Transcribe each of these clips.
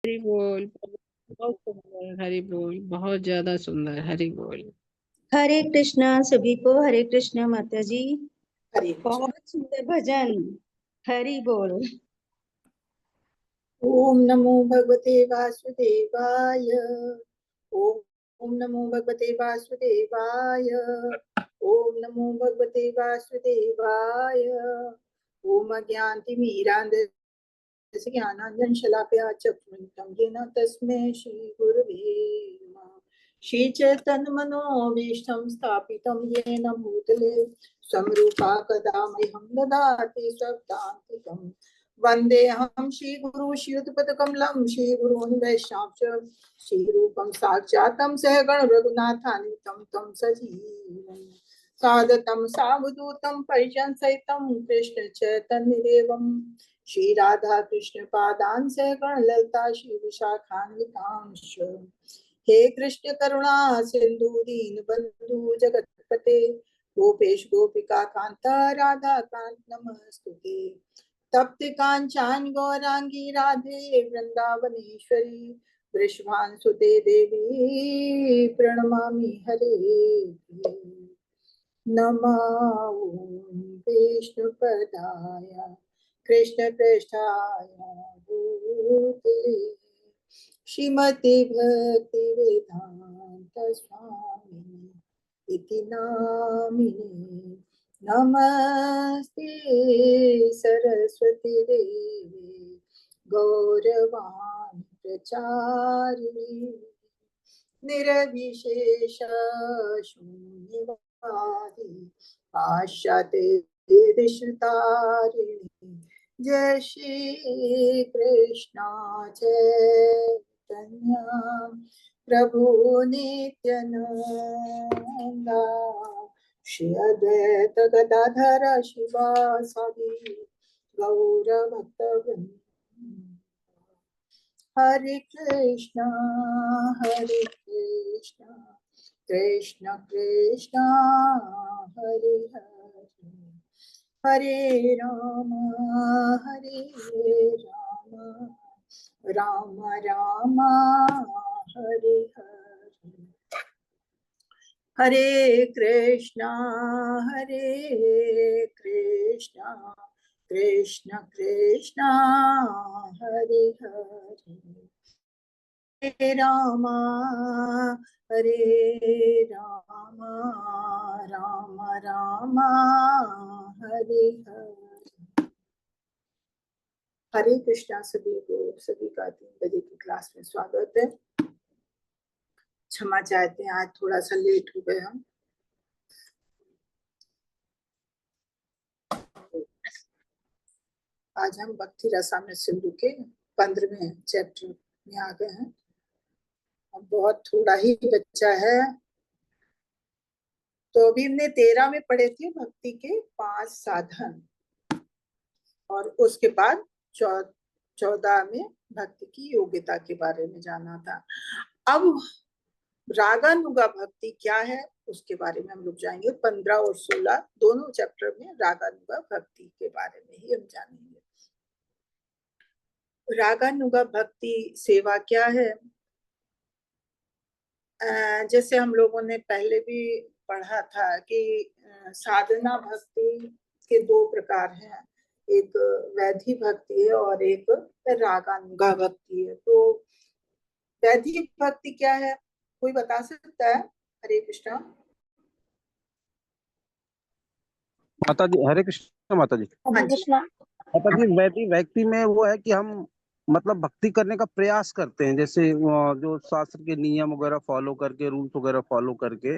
हरि बोल। बहुत सुंदर, हरि बोल, बहुत ज्यादा सुंदर, हरि बोल। हरे कृष्णा सभी को। हरे कृष्णा माता जी। हरे कृष्ण। बहुत सुंदर भजन। हरि बोल। ओम नमो भगवते वासुदेवाय। ओम नमो भगवते वासुदेवाय। ओम नमो भगवते वासुदेवाय। ओम अज्ञानतिमिरान्धस्य ज्ञानाञ्जन शलाकया चक्षुरुन्मिलितं येन तस्मै श्री गुरवे नमः। श्रीचैतन्यमनोभीष्टं स्थापितं येन भूतले स्वरूपा कदा मह्यं ददाति स्वपदान्तिकम्। वन्देऽहं श्रीगुरु श्रीयुतपदकमलं श्रीगुरून् वैष्णवं श्रीरूपं साक्षातं सहगण रघुनाथान्वितं तं सजीवम् सादतं सावधूतं परिजन सहितं कृष्ण चैतन्यदेवं श्री राधा कृष्ण पादान् सहगण ललिता श्री विशाखान्वितांश्च। हे कृष्ण करुणा सिंधु दीन बंधु जगतपते गोपेश गोपिका कांता राधा कांत नमस्तुते। तप्त कांचन गौरांगी राधे वृंदावनेश्वरी वृषभानुसुते देवी प्रणमामि हरे। नमो विष्णुपदाय कृष्णपृष्ठाय भूतले श्रीमती भक्ति वेदांत स्वामी इति नामिने। नमस्ते सरस्वती देवी गौरवाणी प्रचारिणी निर्विशेष शून्यवादी पाश्चात्य दिशतारिणी। जय श्री कृष्ण चैतन्य प्रभु नित्यानंदा श्री अद्वैत गदाधर शिवासादि गौर भक्तवृंद। हरे कृष्णा कृष्ण कृष्णा हरे हरे हरे राम राम राम हरे हरे। हरे कृष्णा कृष्ण कृष्णा हरे हरे हरे राम राम राम हरे हरे। हरे कृष्णा सभी को, सभी का 3 बजे की क्लास में स्वागत है। क्षमा चाहते हैं, आज थोड़ा सा लेट हो गए हम। आज हम भक्ति रसामृत सिंधु के 15वें चैप्टर में आ गए हैं। अब बहुत थोड़ा ही बच्चा है। तो अभी हमने 13 में पढ़े थे भक्ति के 5 साधन, और उसके बाद 14 में भक्ति की योग्यता के बारे में जाना था। अब रागानुगा भक्ति क्या है उसके बारे में हम लोग जाएंगे। 15 और 16 दोनों चैप्टर में रागानुगा भक्ति के बारे में ही हम जानेंगे। रागानुगा भक्ति सेवा क्या है? जैसे हम लोगों ने पहले भी पढ़ा था कि साधना भक्ति के 2 प्रकार हैं, एक वैधि भक्ति है और एक रागानुगा भक्ति है। तो वैधि भक्ति क्या है, कोई बता सकता है? हरे कृष्णा। माता जी हरे कृष्ण। माता जी माता जी वैदिक व्यक्ति में वो है कि हम मतलब भक्ति करने का प्रयास करते हैं, जैसे जो शास्त्र के नियम वगैरह फॉलो करके, रूल्स वगैरह फॉलो करके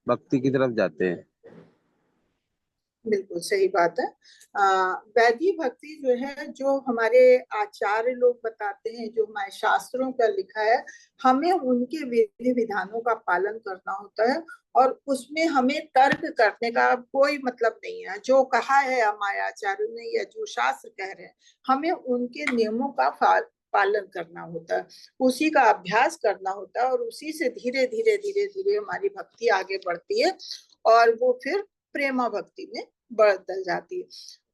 भक्ति की तरफ जाते हैं। बिल्कुल सही बात है। वैदिक भक्ति जो है, जो हमारे आचार्य लोग बताते हैं, जो हमारे शास्त्रों का लिखा है, हमें उनके विधि विधानों का पालन करना होता है, और उसमें हमें तर्क करने का कोई मतलब नहीं है। जो कहा है हमारे आचार्यों ने या जो शास्त्र कह रहे हैं, हमें उनके नियमों का पालन करना होता है, उसी का अभ्यास करना होता है, और उसी से धीरे धीरे धीरे धीरे हमारी भक्ति आगे बढ़ती है, और वो फिर प्रेमा भक्ति में बदल जाती है।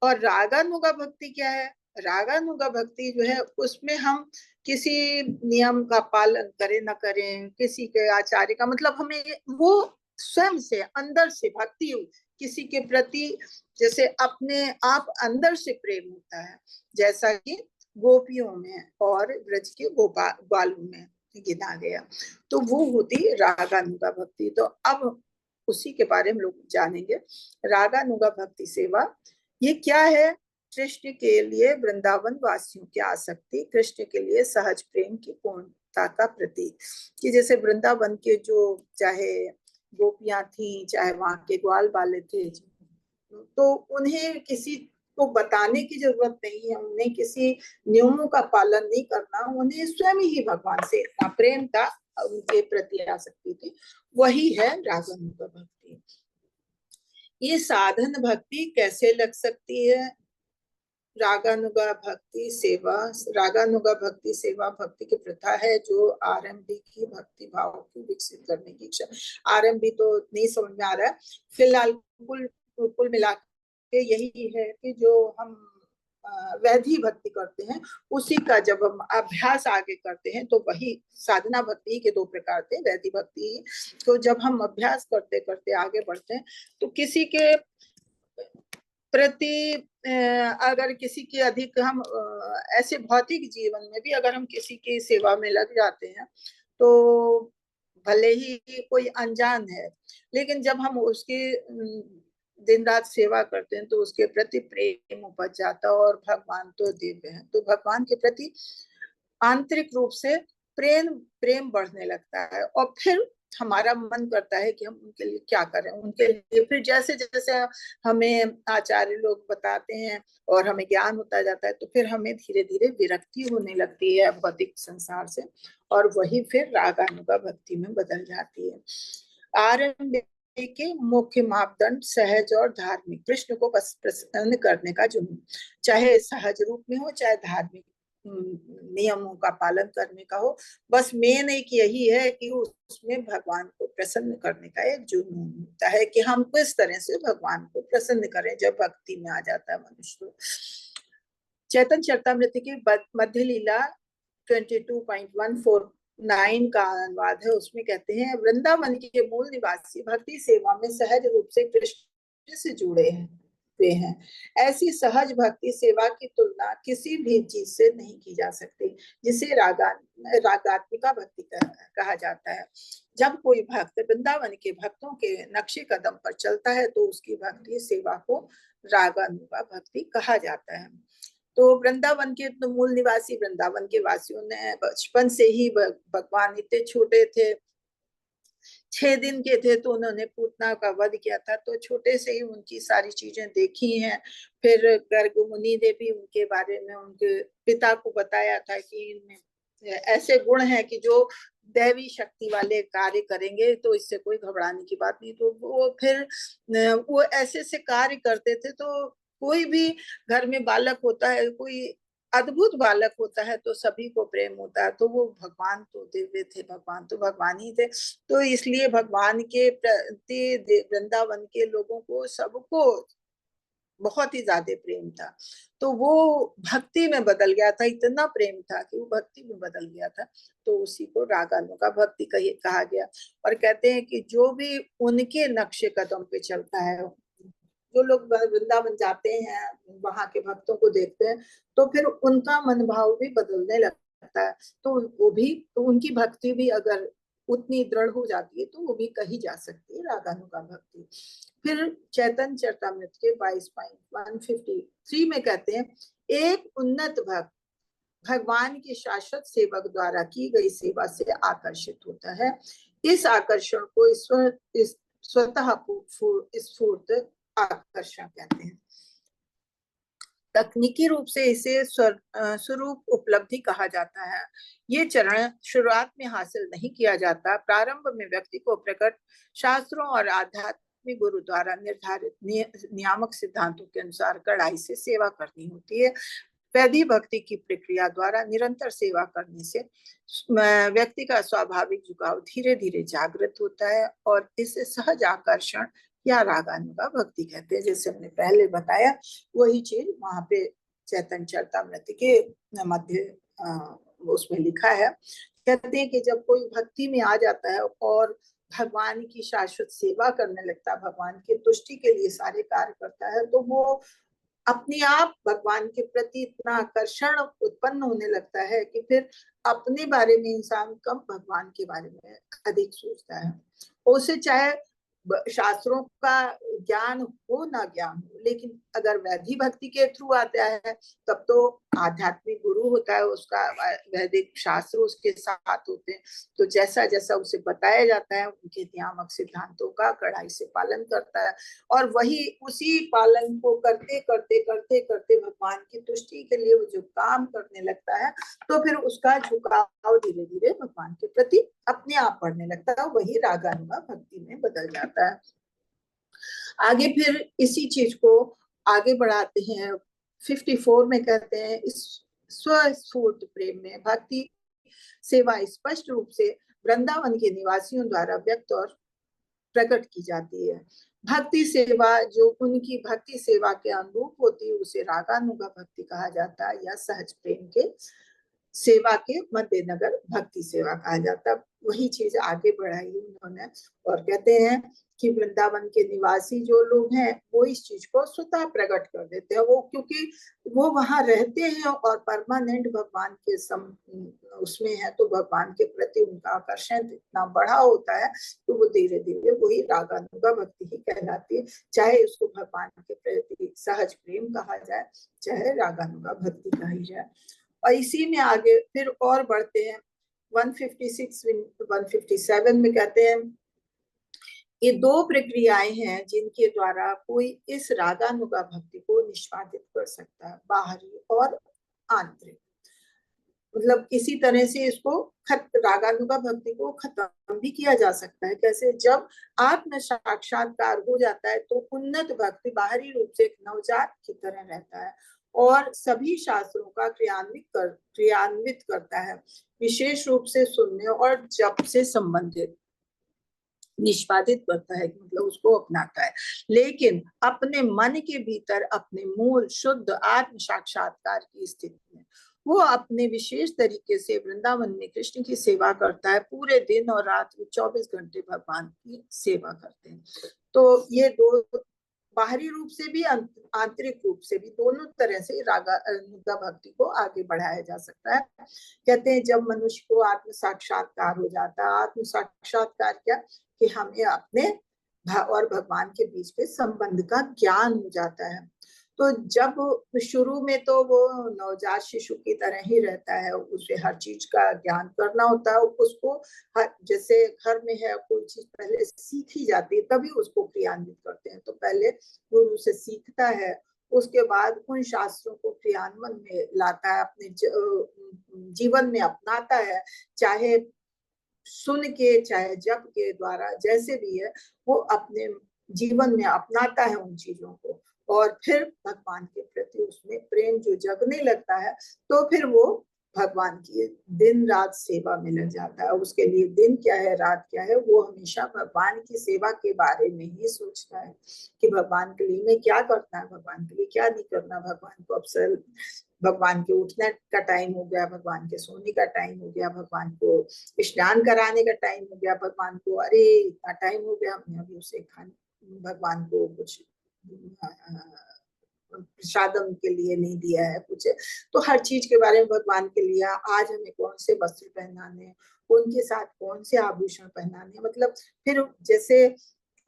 और रागानुगा भक्ति क्या है? रागानुगा भक्ति जो है उसमें हम किसी नियम का पालन करें न करें, किसी के आचार्य का, मतलब हमें वो स्वयं से अंदर से भक्ति किसी के प्रति जैसे अपने आप अंदर से प्रेम होता है, जैसा कि गोपियों में और ब्रज के ग्वालों में गिना गया, तो वो होती रागानुगा भक्ति। तो अब उसी के बारे में लोग जानेंगे। रागानुगा भक्ति सेवा ये क्या है? कृष्ण के लिए वृंदावन वासियों की आसक्ति, कृष्ण के लिए सहज प्रेम की पूर्णता का प्रतीक। कि जैसे वृंदावन के जो चाहे गोपियां थी, चाहे वहां के ग्वाल वाले थे, तो उन्हें किसी को बताने की जरूरत नहीं है, उन्हें किसी नियमों का पालन नहीं करना, उन्हें स्वयं ही भगवान से इतना प्रेम था, उनके प्रति आसक्ति थी। वही है रागानुगा भक्ति। ये साधन भक्ति कैसे लग सकती है? रागानुगा भक्ति सेवा, रागानुगा भक्ति सेवा भक्ति की प्रथा है जो आरंभी की भक्ति भाव को विकसित करने की इच्छा। आरंभी तो नहीं समझ में आ रहा है फिलहाल, कुल मिला के यही है कि जो हम वैधि भक्ति करते हैं उसी का जब हम अभ्यास आगे करते हैं, तो वही साधना भक्ति के दो प्रकार थे, वैधि भक्ति तो जब हम अभ्यास करते करते आगे बढ़ते हैं, तो किसी के प्रति अगर किसी की अधिक हम ऐसे भौतिक जीवन में भी अगर हम किसी की सेवा में लग जाते हैं, तो भले ही कोई अनजान है, लेकिन जब हम उसकी दिन रात सेवा करते हैं तो उसके प्रति प्रेम उपज जाता है, और भगवान तो दिव्य है, तो भगवान के प्रति आंतरिक रूप से प्रेम बढ़ने लगता है, और फिर हमारा मन करता है कि हम उनके लिए क्या करें, उनके लिए फिर जैसे जैसे हमें आचार्य लोग बताते हैं और हमें ज्ञान होता जाता है, तो फिर हमें धीरे धीरे विरक्ति होने लगती है भौतिक संसार से, और वही फिर रागानुगा भक्ति में बदल जाती है। आरंभ के मुख्य मापदंड सहज और धार्मिक, कृष्ण को बस प्रसन्न करने का जुनून, चाहे सहज रूप में हो चाहे धार्मिक नियमों का पालन करने का हो, बस मेन एक यही है कि उसमें भगवान को प्रसन्न करने का एक जुनून होता है कि हम किस तरह से भगवान को प्रसन्न करें जब भक्ति में आ जाता है मनुष्य। चैतन्य चरितामृत की मध्य लीला 22.149 का अनुवाद है, उसमें कहते हैं वृंदावन के मूल निवासी भक्ति सेवा में सहज रूप से कृष्ण से जुड़े हैं। ऐसी सहज भक्ति सेवा की तुलना किसी भी चीज से नहीं की जा सकती, जिसे रागात्मिका भक्ति कहा जाता है। जब कोई भक्त वृंदावन के भक्तों के नक्शे कदम पर चलता है तो उसकी भक्ति सेवा को रागानुगा भक्ति कहा जाता है। तो वृंदावन के तो मूल निवासी वृंदावन के वासियों ने बचपन से ही भगवान इतने छोटे थे, 6 दिन के थे तो उन्होंने पूतना का वध किया था, तो छोटे से ही उनकी सारी चीजें देखी हैं। फिर गर्ग मुनि ने भी उनके बारे में उनके पिता को बताया था कि इनमें ऐसे गुण हैं कि जो दैवी शक्ति वाले कार्य करेंगे, तो इससे कोई घबराने की बात नहीं। तो वो फिर वो ऐसे से कार्य करते थे, तो कोई भी घर में बालक होता है, कोई अद्भुत बालक होता है तो सभी को प्रेम होता है, तो वो भगवान तो दिव्य थे, भगवान तो भगवान ही थे, तो इसलिए भगवान के प्रति वृंदावन के लोगों को सबको बहुत ही ज्यादा प्रेम था। तो वो भक्ति में बदल गया था, इतना प्रेम था कि वो भक्ति में बदल गया था, तो उसी को रागानुगा भक्ति कहा गया। और कहते हैं कि जो भी उनके नक्शे कदम पे चलता है, जो लोग वृंदावन जाते हैं वहां के भक्तों को देखते हैं, तो फिर उनका मन भाव भी बदलने लगता है, तो वो भी तो उनकी भक्ति भी अगर उतनी दृढ़ हो जाती है तो वो भी कही जा सकती है रागानुगा भक्ति। फिर चैतन्य चरितामृत के 22.153 में कहते हैं एक उन्नत भक्त भगवान के शाश्वत सेवक द्वारा की गई सेवा से आकर्षित होता है। इस आकर्षण को स्वतः स्फूर्त आकर्षण कहते हैं। तकनीकी रूप से इसे स्वरूप उपलब्धि कहा जाता है। ये चरण शुरुआत में हासिल नहीं किया जाता। प्रारंभ में व्यक्ति को प्रकट शास्त्रों और आध्यात्मिक गुरु द्वारा निर्धारित नियामक सिद्धांतों के अनुसार कड़ाई से सेवा करनी होती है। वैधि भक्ति की प्रक्रिया द्वारा निरंतर सेवा करने से व्यक्ति का स्वाभाविक झुकाव धीरे धीरे जागृत होता है, और इसे सहज आकर्षण या रागानुगा भक्ति कहते हैं। जैसे हमने पहले बताया वही चीज वहां पे चैतन्य चरितामृत के मध्य उसमें लिखा है। कहते हैं कि जब कोई भक्ति में आ जाता है और भगवान की शाश्वत सेवा करने लगता है, भगवान की तुष्टि के लिए सारे कार्य करता है, तो वो अपने आप भगवान के प्रति इतना आकर्षण उत्पन्न होने लगता है कि फिर अपने बारे में इंसान कम, भगवान के बारे में अधिक सोचता है। उसे चाहे शास्त्रों का ज्ञान हो ना ज्ञान हो, लेकिन अगर वैधि भक्ति के थ्रू आता है तब तो आध्यात्मिक गुरु होता है उसका, वैदिक शास्त्र उसके साथ होते हैं, तो जैसा जैसा उसे बताया जाता है उनके नियामक सिद्धांतों का कड़ाई से पालन करता है, और वही उसी पालन को करते करते करते करते भगवान की तुष्टि के लिए वो जो काम करने लगता है, तो फिर उसका झुकाव धीरे धीरे भगवान के प्रति अपने आप बढ़ने लगता है, वही रागानुगा भक्ति में बदल जाता है। आगे फिर इसी चीज को आगे बढ़ाते हैं। 54 में कहते हैं, इस स्वस्फूर्त प्रेम में भक्ति सेवा स्पष्ट रूप से वृंदावन के निवासियों द्वारा व्यक्त और प्रकट की जाती है। भक्ति सेवा जो उनकी भक्ति सेवा के अनुरूप होती है उसे रागानुगा भक्ति कहा जाता है, या सहज प्रेम के सेवा के मद्देनगर भक्ति सेवा कहा जाता है। वही चीज आगे बढ़ाई उन्होंने और कहते हैं कि वृंदावन के निवासी जो लोग हैं वो इस चीज को स्वतः प्रकट कर देते हैं, वो क्योंकि वो वहां रहते हैं और परमानेंट भगवान के उसमें है, तो भगवान के प्रति उनका आकर्षण इतना बड़ा होता है तो वो धीरे धीरे वही रागानुगा भक्ति ही कहलाती है, चाहे उसको भगवान के प्रति सहज प्रेम कहा जाए, चाहे रागानुगा भक्ति कही जाए। और इसी में आगे फिर और बढ़ते हैं। 156 157 में कहते हैं, ये दो प्रक्रियाएं हैं जिनके द्वारा कोई इस रागानुगा भक्ति को निष्पादित कर सकता है, बाहरी और आंतरिक। मतलब किसी तरह से इसको रागानुगा भक्ति को खत्म भी किया जा सकता है। कैसे? जब आत्म साक्षात्कार हो जाता है तो उन्नत भक्ति बाहरी रूप से एक नवजात की तरह रहता है और सभी शास्त्रों का क्रियान्वित करता है, विशेष रूप से सुनने और जप से संबंधित निष्पादित करता है, मतलब उसको अपनाता है, लेकिन अपने मन के भीतर अपने मूल शुद्ध आत्म साक्षात्कार की स्थिति में वो अपने विशेष तरीके से वृंदावन में कृष्ण की सेवा करता है। पूरे दिन और रात में 24 घंटे भगवान की सेवा करते हैं। तो ये दो, बाहरी रूप से भी आंतरिक रूप से भी, दोनों तरह से रागानुगा भक्ति को आगे बढ़ाया जा सकता है। कहते हैं जब मनुष्य को आत्म साक्षात्कार हो जाता है, आत्म साक्षात्कार क्या कि हमें अपने और भगवान के बीच के संबंध का ज्ञान हो जाता है, तो जब शुरू में तो वो नवजात शिशु की तरह ही रहता है, उसे हर चीज का ज्ञान करना होता है, उसको जैसे घर में है कोई चीज पहले सीखी जाती है तभी उसको क्रियान्वित करते हैं, तो पहले गुरु से सीखता है, उसके बाद उन शास्त्रों को क्रियान्वयन में लाता है, अपने जीवन में अपनाता है, चाहे सुन के चाहे जप के द्वारा, जैसे भी है वो अपने जीवन में अपनाता है उन चीजों को, और फिर भगवान के प्रति उसमें प्रेम जो जगने लगता है तो फिर वो भगवान की दिन रात सेवा में लग जाता है। उसके लिए दिन क्या है रात क्या है, वो हमेशा भगवान की सेवा के बारे में ही सोचता है कि भगवान के लिए मैं क्या करना है, भगवान के लिए क्या नहीं करना, भगवान को अवसर, भगवान के उठने का टाइम हो गया, भगवान के सोने का टाइम हो गया, भगवान को स्नान कराने का टाइम हो गया, भगवान को अरे इतना टाइम हो गया हमने अभी उसे खाने, भगवान को कुछ प्रसादम के लिए नहीं दिया है कुछ, तो हर चीज के बारे में भगवान के लिए आज हमें कौन से वस्त्र पहनाने, उनके साथ कौन से आभूषण पहनाने, मतलब फिर जैसे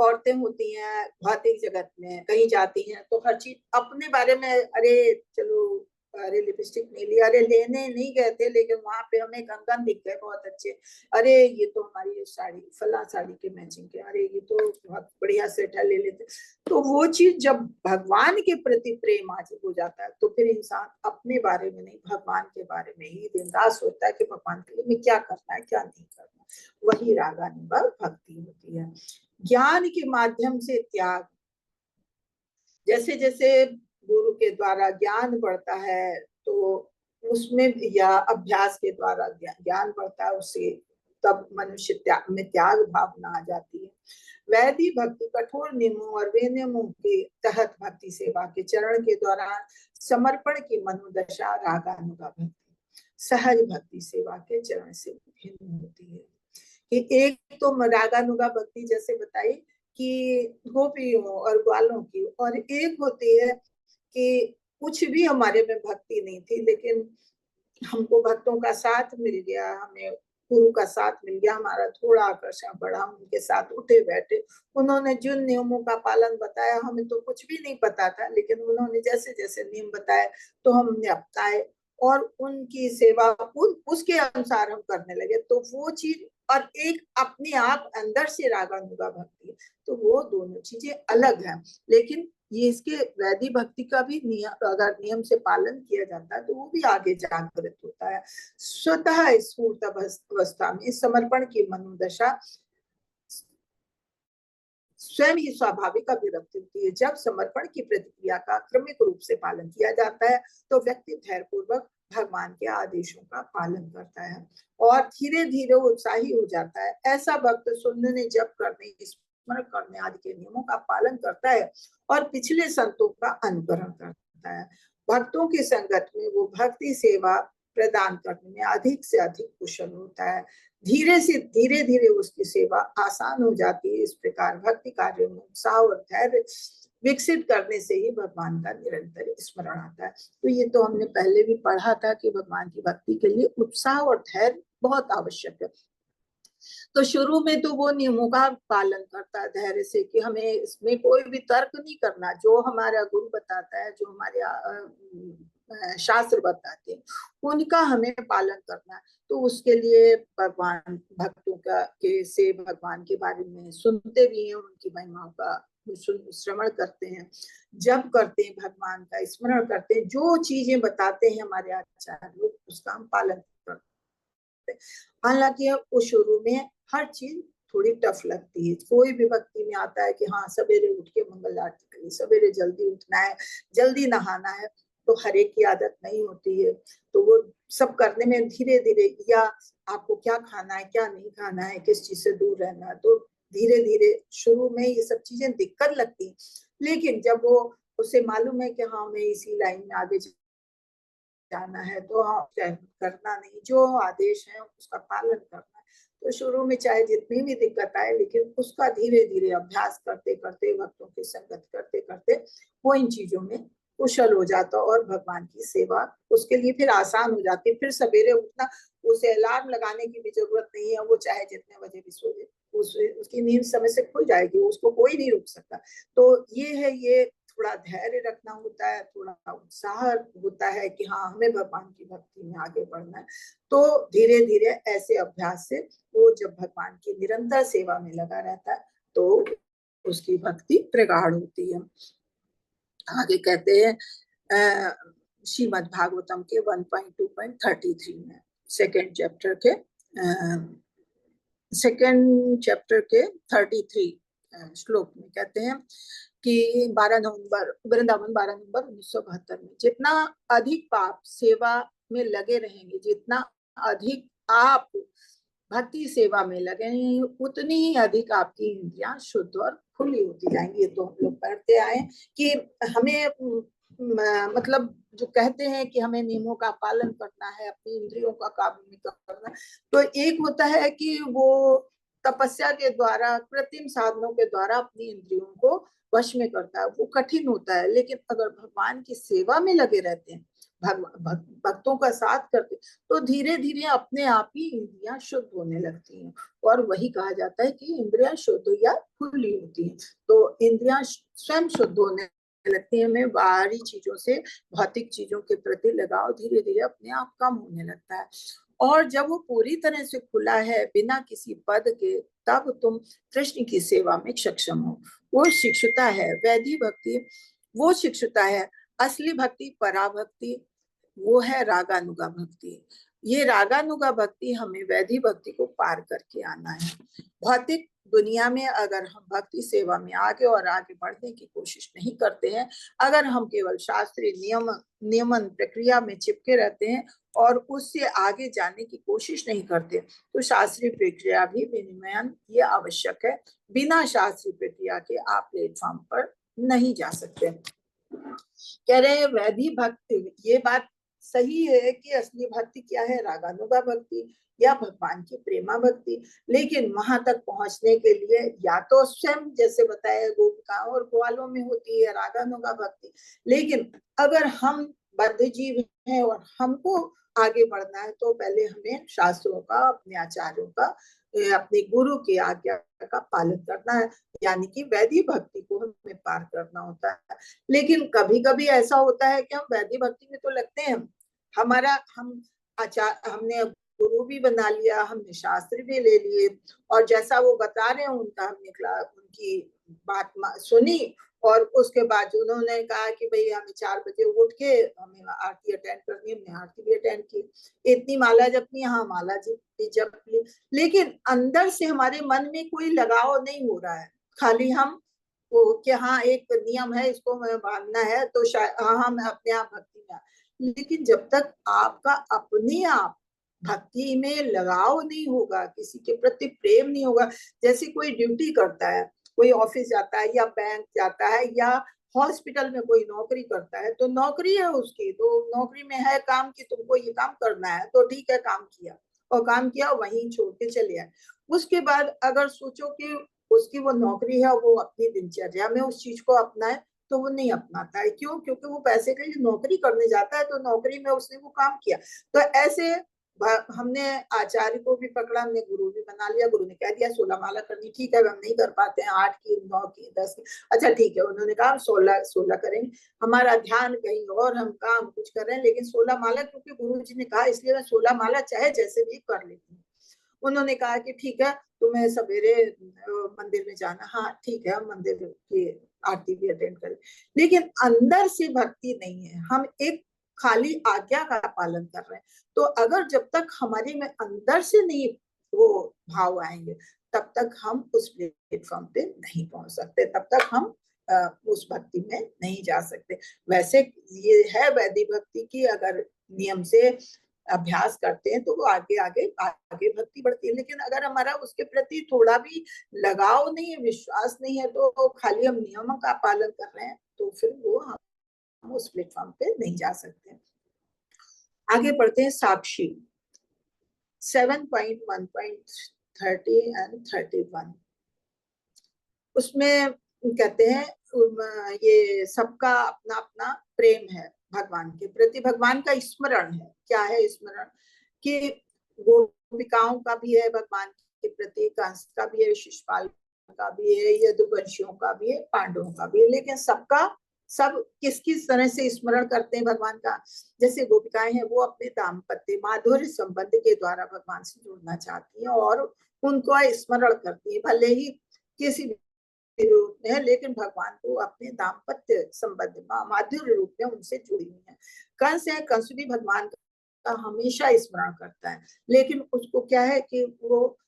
औरतें होती हैं भौतिक जगत में कहीं जाती हैं तो हर चीज अपने बारे में, अरे चलो अरे लिपस्टिक नहीं लिया, अरे लेने नहीं गए थे लेकिन वहां पे हमें कंगन दिख गए बहुत अच्छे, अरे ये तो हमारी साड़ी फला साड़ी के मैचिंग के, अरे ये तो बहुत बढ़िया सेट है ले लेते। तो वो चीज जब भगवान के प्रति प्रेम आज हो जाता है तो फिर इंसान अपने बारे में नहीं भगवान के बारे में ही दिन रात सोचता है कि भगवान के लिए मैं क्या करना है क्या नहीं करना, वही रागानुगा भक्ति होती है। ज्ञान के माध्यम से त्याग, जैसे जैसे गुरु के द्वारा ज्ञान बढ़ता है तो उसमें या अभ्यास के द्वारा ज्ञान बढ़ता है, उससे तब मनुष्य में त्याग भावना आ जाती है। वैदिक भक्ति कठोर नियमों और विनियमों के तहत भक्ति सेवा के चरण के दौरान समर्पण की मनोदशा रागानुगा भक्ति सहज भक्ति सेवा के चरण से भिन्न होती है। कि एक तो रागानुगा भक्ति जैसे बताई कि गोपियों और ग्वालों की, और एक होती है कि कुछ भी हमारे में भक्ति नहीं थी, लेकिन हमको भक्तों का साथ मिल गया, हमें गुरु का साथ मिल गया, हमारा थोड़ा आकर्षण बढ़ा, हम उनके साथ उठे बैठे, उन्होंने जिन नियमों का पालन बताया, हमें तो कुछ भी नहीं पता था, लेकिन उन्होंने जैसे जैसे नियम बताए तो हमने अपनाए और उनकी सेवा उसके अनुसार हम करने लगे। तो वो चीज और एक अपने आप अंदर से रागानुगा भक्ति है, तो वो दोनों चीजें अलग हैं। लेकिन ये इसके वैदिक भक्ति का भी अगर नियम से पालन किया जाता है तो वो भी आगे जागृत होता है। स्वतः स्फूर्त अवस्था में समर्पण की मनोदशा स्वयं ही स्वाभाविक अभिव्यक्ति होती है। जब समर्पण की प्रतिक्रिया का क्रमिक रूप से पालन किया जाता है तो व्यक्ति धैर्यपूर्वक भगवान के आदेशों का पालन करता है और धीरे धीरे उत्साही हो जाता है। ऐसा भक्त सुनने, जप करने, स्मरण करने आदि के नियमों का पालन करता है और पिछले संतों का अनुकरण करता है। भक्तों की संगत में वो भक्ति सेवा प्रदान करने में अधिक से अधिक कुशल होता है। धीरे धीरे उसकी सेवा आसान हो जाती है। इस प्रकार भक्ति कार्य में उत्साह और धैर्य विकसित करने से ही भगवान का निरंतर स्मरण आता है। तो ये तो हमने पहले भी पढ़ा था कि भगवान की भक्ति के लिए उत्साह और धैर्य बहुत आवश्यक है। तो शुरू में तो वो नियमों का पालन करता है धैर्य से कि हमें इसमें कोई भी तर्क नहीं करना, जो हमारा गुरु बताता है, जो हमारे शास्त्र बताते हैं उनका हमें पालन करना है। तो उसके लिए भगवान भक्तों का से भगवान के बारे में सुनते भी हैं, उनकी महिमाओं का श्रवण करते हैं, जब करते हैं, भगवान का स्मरण करते हैं, जो चीजें बताते हैं हमारे आचार्य लोग उसका हम पालन करते हैं। हालांकि वो शुरू में हर चीज थोड़ी टफ लगती है। कोई भी भक्ति में आता है कि हाँ सवेरे उठ के मंगल आरती करिए, सवेरे जल्दी उठना है, जल्दी नहाना है, तो हर एक की आदत नहीं होती है। तो वो सब करने में धीरे धीरे, या आपको क्या खाना है, क्या नहीं खाना है, किस चीज से दूर रहना है, तो धीरे धीरे शुरू में ये सब चीजें दिक्कत लगती है। लेकिन जब वो उसे मालूम है कि हाँ मैं इसी लाइन में आगे जाना है, तो हाँ करना नहीं, जो आदेश है उसका पालन करना है। तो शुरू में चाहे जितनी भी दिक्कत आए, लेकिन उसका धीरे धीरे अभ्यास करते करते, भक्तों की संगत करते करते वो इन चीजों में कुशल हो जाता और भगवान की सेवा उसके लिए फिर आसान हो जाती है। फिर सवेरे उठना, उसे अलार्म लगाने की भी जरूरत नहीं है, वो चाहे जितने बजे भी सो जाए, उसकी नींद समय से खुल जाएगी, उसको कोई नहीं रोक सकता। तो ये है, ये थोड़ा धैर्य रखना होता है, थोड़ा उत्साह होता है कि हाँ हमें भगवान की भक्ति में आगे बढ़ना है। तो धीरे धीरे ऐसे अभ्यास से वो जब भगवान की निरंतर सेवा में लगा रहता है तो उसकी भक्ति प्रगाढ़ होती है। आगे कहते हैं श्रीमद् भागवतम के 1.2.33 में सेकेंड चैप्टर के 33 श्लोक में कहते हैं कि 12 नवंबर वृंदावन 12 नवंबर 1972 में, जितना अधिक पाप सेवा में लगे रहेंगे, जितना अधिक आप भक्ति सेवा में लगे उतनी ही अधिक आपकी इंद्रियां शुद्ध और खुली होती जाएंगी। ये तो हम लोग पढ़ते आए कि हमें मतलब जो कहते हैं कि हमें नियमों का पालन करना है, अपनी इंद्रियों का काबू में करना है। तो एक होता है कि वो तपस्या के द्वारा, कृत्रिम साधनों के द्वारा अपनी इंद्रियों को वश में करता है, वो कठिन होता है। लेकिन अगर भगवान की सेवा में लगे रहते हैं, भक्तों का साथ करते, तो धीरे धीरे अपने आप ही इंद्रियां शुद्ध होने लगती हैं। और वही कहा जाता है कि इंद्रियां शुद्ध या खुली होती हैं। तो इंद्रियां स्वयं शुद्ध होने लगती है, हमें बाहरी चीजों से, भौतिक चीजों के प्रति लगाव धीरे धीरे अपने आप कम होने लगता है। और जब वो पूरी तरह से खुला है बिना किसी पद के, तब तुम कृष्ण की सेवा में सक्षम हो। वो शिक्षुता है वैदिक भक्ति, वो शिक्षुता है असली भक्ति, पराभक्ति, वो है रागानुगा भक्ति। ये रागानुगा भक्ति हमें वैदिक भक्ति को पार करके आना है। भौतिक दुनिया में अगर हम भक्ति सेवा में आगे और आगे बढ़ने की कोशिश नहीं करते हैं, अगर हम केवल शास्त्रीय नियमन प्रक्रिया में चिपके रहते हैं और उससे आगे जाने की कोशिश नहीं करते, तो शास्त्रीय प्रक्रिया भी विनियमन ये आवश्यक है। बिना शास्त्रीय प्रक्रिया के आप प्लेटफॉर्म पर नहीं जा सकते। कह रहे हैं वैधि भक्ति, ये बात सही है कि असली भक्ति क्या है, रागानुगा भक्ति या भगवान की प्रेमा भक्ति। लेकिन वहां तक पहुंचने के लिए या तो स्वयं जैसे बताया गोपिकाओं और ग्वालों में होती है रागानुगा भक्ति, लेकिन अगर हम बद्ध जीव हैं और हमको आगे बढ़ना है तो पहले हमें शास्त्रों का, अपने आचार्यों का, अपने गुरु की आज्ञा का पालन करना है, यानी कि वैदिक भक्ति को हमें पार करना होता है। लेकिन कभी कभी ऐसा होता है कि हम वैदिक भक्ति में तो लगते हैं, हमारा हम आचार हमने गुरु भी बना लिया, हमने शास्त्र भी ले लिए, और जैसा वो बता रहे हैं उनका हमने उनकी बात सुनी, और उसके बाद उन्होंने कहा कि भाई हमें 4 बजे उठ के हमें आरती अटेंड करनी, हमने आरती भी अटेंड की, इतनी माला जपनी, हाँ माला भी जप ली, लेकिन अंदर से हमारे मन में कोई लगाव नहीं हो रहा है, खाली हम वो कि हाँ एक नियम है इसको हमें मानना है तो शायद हाँ हम अपने आप भक्ति में। लेकिन जब तक आपका अपने आप भक्ति में लगाव नहीं होगा, किसी के प्रति प्रेम नहीं होगा, जैसे कोई ड्यूटी करता है, कोई ऑफिस जाता है या बैंक जाता है या हॉस्पिटल में कोई नौकरी करता है, तो नौकरी है उसकी, तो नौकरी में है काम कि तुमको ये काम करना है, तो ठीक है काम किया, और काम किया वहीं छोड़ के चले आए। उसके बाद अगर सोचो कि उसकी वो नौकरी है, वो अपनी दिनचर्या में उस चीज को अपनाए, तो वो नहीं अपनाता है। क्यों? क्योंकि वो पैसे के लिए नौकरी करने जाता है, तो नौकरी में उसने वो काम किया। तो ऐसे हमने आचार्य को भी पकड़ा, हमने गुरु भी बना लिया, गुरु ने कह दिया 16 माला करनी, ठीक है हम नहीं कर पाते हैं, 8 की 9 की 10 की, अच्छा ठीक है, उन्होंने कहा 16 करेंगे, हमारा ध्यान कहीं और, हम काम कुछ कर रहे हैं, लेकिन 16 माला क्योंकि गुरु जी ने कहा, इसलिए मैं 16 माला चाहे जैसे भी कर लेती हूँ। उन्होंने कहा कि ठीक है तुम्हें सवेरे मंदिर में जाना, हाँ ठीक है हम मंदिर की आरती भी अटेंड करें, लेकिन अंदर से भक्ति नहीं है, हम एक खाली आज्ञा का पालन कर रहे हैं। तो अगर जब तक हमारे में अंदर से नहीं वो भाव आएंगे, तब तक हम उस प्लेटफॉर्म पे नहीं पहुंच सकते, तब तक हम उस भक्ति में नहीं जा सकते। वैसे ये है वैदिक भक्ति की, अगर नियम से अभ्यास करते हैं तो वो आगे आगे आगे भक्ति बढ़ती है। लेकिन अगर हमारा उसके प्रति थोड़ा भी लगाव नहीं है, विश्वास नहीं है, तो खाली हम नियमों का पालन कर रहे हैं, तो फिर वो हम उस प्लेटफॉर्म पे नहीं जा सकते। आगे बढ़ते हैं साक्षी 7.1.30 एंड 31। उसमें कहते हैं ये सबका अपना अपना प्रेम है भगवान के प्रति, भगवान का स्मरण है। क्या है स्मरण? कि गोपिकाओं का भी है भगवान के प्रति, कंस का भी है, शिशुपाल का भी है, यदुवंशियों का भी है, पांडवों का भी है, लेकिन सबका सब किस किस तरह से स्मरण करते हैं भगवान का। जैसे गोपिकाएं हैं वो अपने दाम्पत्य माधुर्य संबंध के द्वारा भगवान से जुड़ना चाहती हैं और उनको स्मरण करती है, भले ही किसी रूप में है, लेकिन भगवान को अपने दाम्पत्य संबंध माधुर्य रूप में उनसे जुड़ी हुई है। कंस है, कंस भी भगवान का हमेशा स्मरण करता है, लेकिन उसको क्या है कि वो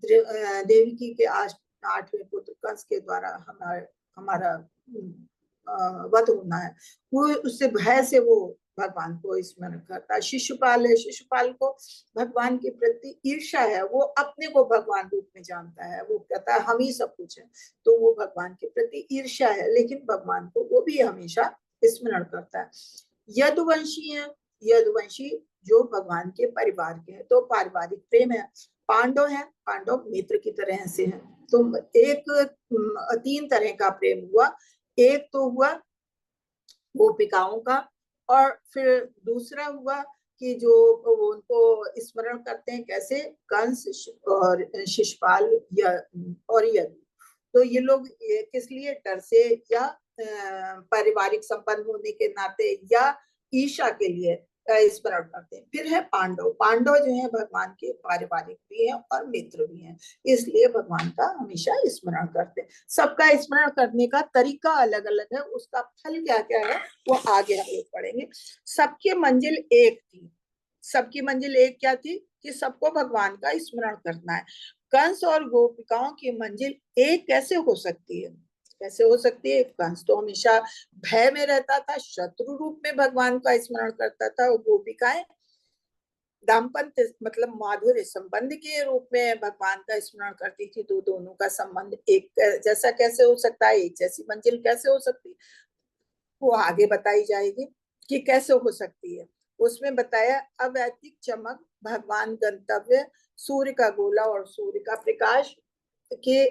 देवकी के 8वें पुत्र कंस के द्वारा हमारा वध होना है, वो उससे भय से वो भगवान को स्मरण करता है। शिशुपाल है, शिशुपाल को भगवान के प्रति ईर्ष्या है, वो अपने को भगवान रूप में जानता है, वो कहता है हम ही सब कुछ है, तो वो भगवान के प्रति ईर्ष्या है, लेकिन भगवान को वो भी हमेशा स्मरण करता है। यदुवंशी है, यदुवंशी जो भगवान के परिवार के हैं, तो पारिवारिक प्रेम है। पांडव है, पांडव मित्र की तरह से है। तो एक 3 तरह का प्रेम हुआ, एक तो हुआ गोपिकाओं का, और फिर दूसरा हुआ कि जो उनको स्मरण करते हैं कैसे, कंस और शिशुपाल और यदु। तो ये लोग किस लिए, डर से या पारिवारिक संबंध होने के नाते या ईर्ष्या के लिए स्मरण करते हैं। फिर है पांडव, पांडव जो है भगवान के पारिवारिक भी हैं और मित्र भी हैं, इसलिए भगवान का हमेशा स्मरण करते हैं। सबका स्मरण करने का तरीका अलग अलग है, उसका फल क्या क्या है वो आगे हम लोग पढ़ेंगे। सबकी मंजिल एक थी, सबकी मंजिल एक क्या थी कि सबको भगवान का स्मरण करना है। कंस और गोपिकाओं की मंजिल एक कैसे हो सकती है? कैसे हो सकती है? कंस तो हमेशा भय में रहता था, शत्रु रूप में भगवान का स्मरण करता था, और गोपिकाएं दाम्पत्य मतलब माधुर्य संबंध के रूप में भगवान का स्मरण करती थी, तो दोनों का संबंध एक जैसा कैसे हो सकता है, एक जैसी मंजिल कैसे हो सकती है, वो आगे बताई जाएगी कि कैसे हो सकती है। उसमें बताया अवैतिक चमक, भगवान गंतव्य, सूर्य का गोला और सूर्य का प्रकाश के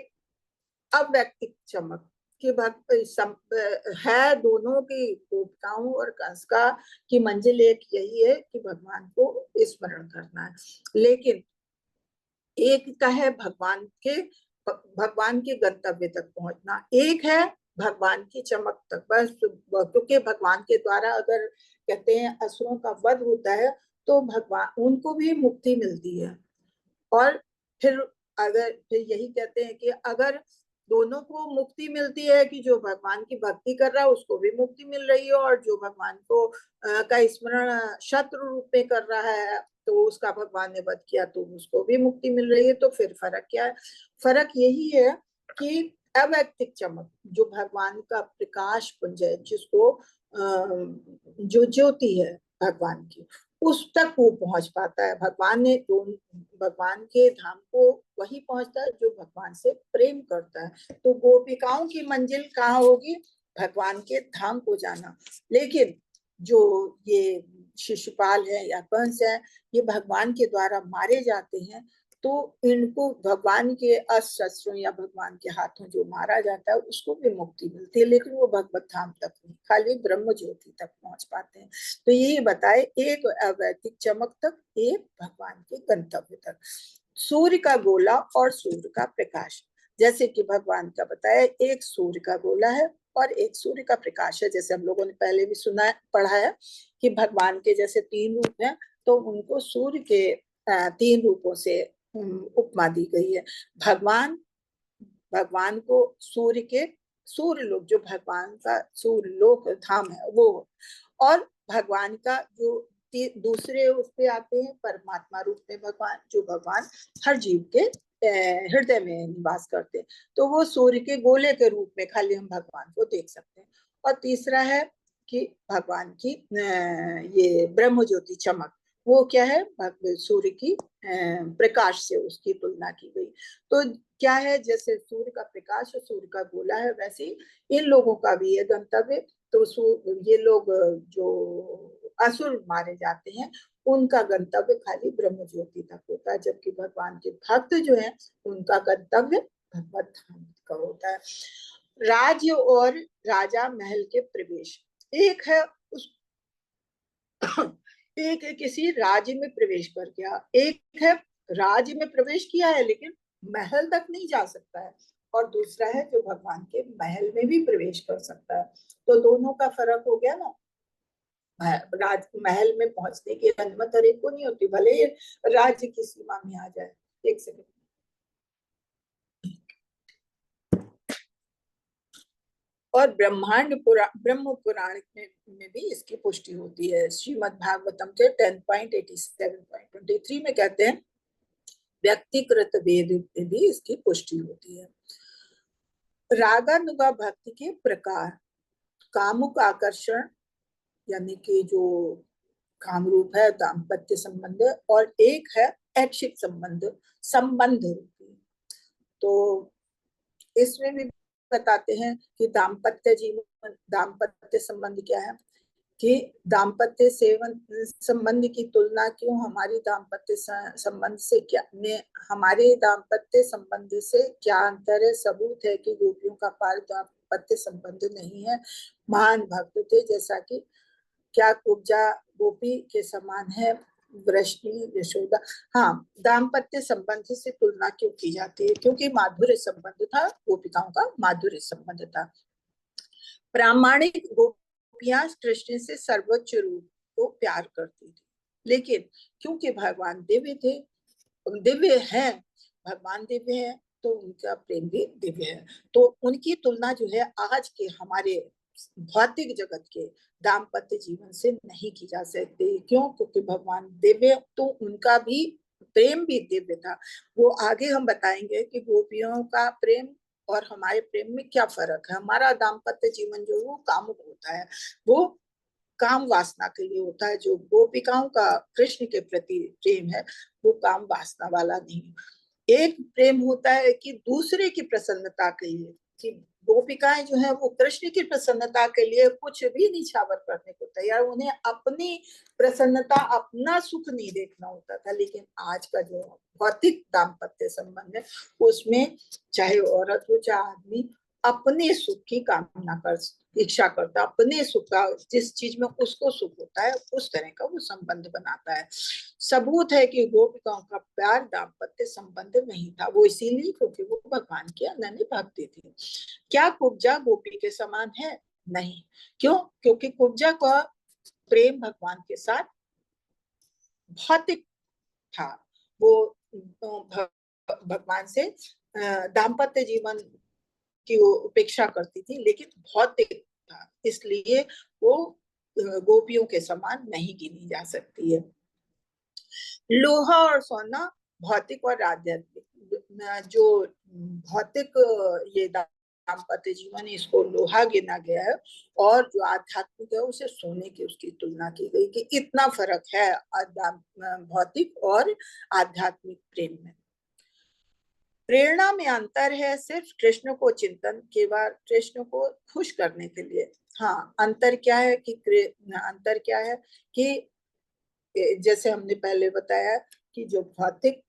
अव्यक्तिक चमक कि है दोनों की, गोपिकाओं और कंस का की मंजिल एक यही है कि भगवान को स्मरण करना है। लेकिन एक का है भगवान के गंतव्य तक पहुंचना, एक है भगवान की चमक तक। बस क्योंकि भगवान के द्वारा अगर कहते हैं असुरों का वध होता है तो भगवान उनको भी मुक्ति मिलती है। और फिर फिर यही कहते हैं कि अगर दोनों को मुक्ति मिलती है कि जो भगवान की भक्ति कर रहा है उसको भी मुक्ति मिल रही है, और जो भगवान को का स्मरण शत्रु रूप में कर रहा है तो उसका भगवान ने वध किया तो उसको भी मुक्ति मिल रही है। तो फिर फर्क क्या है? फर्क यही है कि अवैक्तिक चमक जो भगवान का प्रकाश पुंज है, जिसको जो ज्योति है भगवान की, उस तक वो पहुंच पाता है। भगवान के धाम को वही पहुंचता है जो भगवान से प्रेम करता है। तो गोपिकाओं की मंजिल कहाँ होगी? भगवान के धाम को जाना। लेकिन जो ये शिशुपाल है या कंस है, ये भगवान के द्वारा मारे जाते हैं, तो इनको भगवान के अस्त्रों या भगवान के हाथों जो मारा जाता है उसको भी मुक्ति मिलती है, लेकिन वो भगवत धाम तक नहीं, खाली ब्रह्म ज्योति तक पहुंच पाते हैं। तो ये बताए, एक अवैतिक चमक तक, एक भगवान के गंतव्य तक। सूर्य का गोला और सूर्य का प्रकाश, जैसे कि भगवान का बताया, एक सूर्य का गोला है और एक सूर्य का प्रकाश है। जैसे हम लोगों ने पहले भी सुना पढ़ा है कि भगवान के जैसे 3 रूप हैं, तो उनको सूर्य के 3 रूपों से उपमा दी गई है। भगवान को सूर्य लोक, जो भगवान का सूर्य लोक धाम है वो, और भगवान का जो दूसरे उस पे आते हैं परमात्मा रूप में भगवान, जो भगवान हर जीव के हृदय में निवास करते हैं, तो वो सूर्य के गोले के रूप में खाली हम भगवान को देख सकते हैं। और तीसरा है कि भगवान की ये ब्रह्म ज्योति चमक, वो क्या है? सूर्य की प्रकाश से उसकी तुलना की गई। तो क्या है, जैसे सूर्य का प्रकाश और सूर्य का गोला है, वैसे इन लोगों का भी ये गंतव्य। तो ये लोग जो असुर मारे जाते हैं उनका गंतव्य खाली ब्रह्म ज्योति तक होता है, जबकि भगवान के भक्त जो है उनका गंतव्य भगवत धाम का होता है। राज्य और राजा महल के प्रवेश, एक है उस एक है किसी राज्य में प्रवेश कर गया, एक है राज्य में प्रवेश किया है लेकिन महल तक नहीं जा सकता है, और दूसरा है जो भगवान के महल में भी प्रवेश कर सकता है। तो दोनों का फर्क हो गया ना। राज महल में पहुंचने की अनुमति हर एक को नहीं होती, भले ही राज्य की सीमा में आ जाए। एक सेकंड। और ब्रह्म पुराण में भी इसकी पुष्टि होती है। श्रीमद् भागवतम के 10.87.23 में कहते हैं व्यक्तिकृत वेद में भी इसकी पुष्टि होती है। रागानुगा भक्ति के प्रकार, कामुक आकर्षण यानी कि जो कामरूप है, दाम्पत्य संबंध, और एक है ऐच्छिक संबंध रूपी। तो इसमें भी बताते हैं कि दाम्पत्य संबंध क्या है, कि दाम्पत्य सेवन संबंध की तुलना क्यों हमारे दाम्पत्य संबंध से क्या हमारे दाम्पत्य संबंध से क्या अंतर है? सबूत है कि गोपियों का पार दाम्पत्य संबंध नहीं है। महान भक्त थे, जैसा कि क्या कुब्जा गोपी के समान है, वृष्णि यशोदा। हाँ, दाम्पत्य संबंध से तुलना क्यों की जाती है? क्योंकि माधुर्य संबंध था, गोपिकाओं का माधुर्य संबंध था। प्रामाणिक गोपियां कृष्ण से सर्वोच्च रूप को प्यार करती थी, लेकिन क्योंकि भगवान दिव्य थे, दिव्य है, भगवान दिव्य है, तो उनका प्रेम भी दिव्य है। तो उनकी तुलना जो है आज के हमारे भौतिक जगत के दाम्पत्य जीवन से नहीं की जा सकती। क्यों? क्योंकि भगवान दिव्य, तो उनका भी प्रेम भी दिव्य था। वो आगे हम बताएंगे कि गोपियों का प्रेम और हमारे प्रेम में क्या फर्क है। हमारा दाम्पत्य जीवन जो वो कामुक होता है, वो काम वासना के लिए होता है। जो गोपिकाओं का कृष्ण के प्रति प्रेम है वो काम वासना वाला नहीं। एक प्रेम होता है कि दूसरे की प्रसन्नता के लिए, कि गोपिकाएं जो है वो कृष्ण की प्रसन्नता के लिए कुछ भी निछावर करने को तैयार, उन्हें अपनी प्रसन्नता, अपना सुख नहीं देखना होता था। लेकिन आज का जो भौतिक दाम्पत्य संबंध है उसमें चाहे औरत हो चाहे आदमी अपने सुख की कामना कर, इच्छा करता, अपने सुख का, जिस चीज में उसको सुख होता है उस तरह का वो संबंध बनाता है। सबूत है कि गोपिकाओं का प्यार दाम्पत्य संबंध नहीं था, वो इसीलिए क्योंकि वो भगवान की अनन्य भक्ति थी। क्या कुब्जा गोपी के समान है? नहीं। क्यों? क्योंकि कुब्जा का प्रेम भगवान के साथ भौतिक था। वो भगवान से दाम्पत्य जीवन की वो उपेक्षा करती थी, लेकिन भौतिक था, इसलिए वो गोपियों के समान नहीं गिनी जा सकती है। लोहा और सोना भौतिक और आध्यात्मिक, जो भौतिक ये दाम्पत्य जीवन इसको लोहा गिना गया है, और जो आध्यात्मिक है उसे सोने की उसकी तुलना की गई कि इतना फर्क है भौतिक और आध्यात्मिक प्रेम में। प्रेरणा में अंतर है सिर्फ कृष्ण को चिंतन, केवल कृष्ण को खुश करने के लिए। हाँ, अंतर क्या है कि जैसे हमने पहले बताया कि जो भौतिक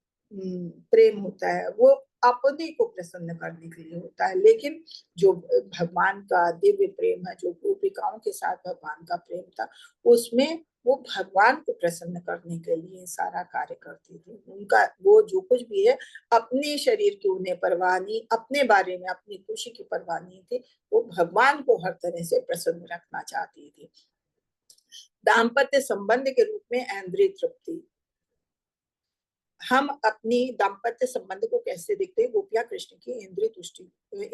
प्रेम होता है वो अपने को प्रसन्न करने के लिए होता है, लेकिन जो भगवान का दिव्य प्रेम है, जो गोपिकाओं के साथ भगवान का प्रेम था, उसमें वो भगवान को प्रसन्न करने के लिए सारा कार्य करती थी। उनका वो जो कुछ भी है, अपने शरीर की उन्हें परवाह नहीं, अपने बारे में अपनी खुशी की परवाह नहीं थी, वो भगवान को हर तरह से प्रसन्न रखना चाहती थी। दाम्पत्य संबंध के रूप में इंद्रिय तृप्ति। हम अपनी दाम्पत्य संबंध को कैसे देखते हैं? गोपियां कृष्ण की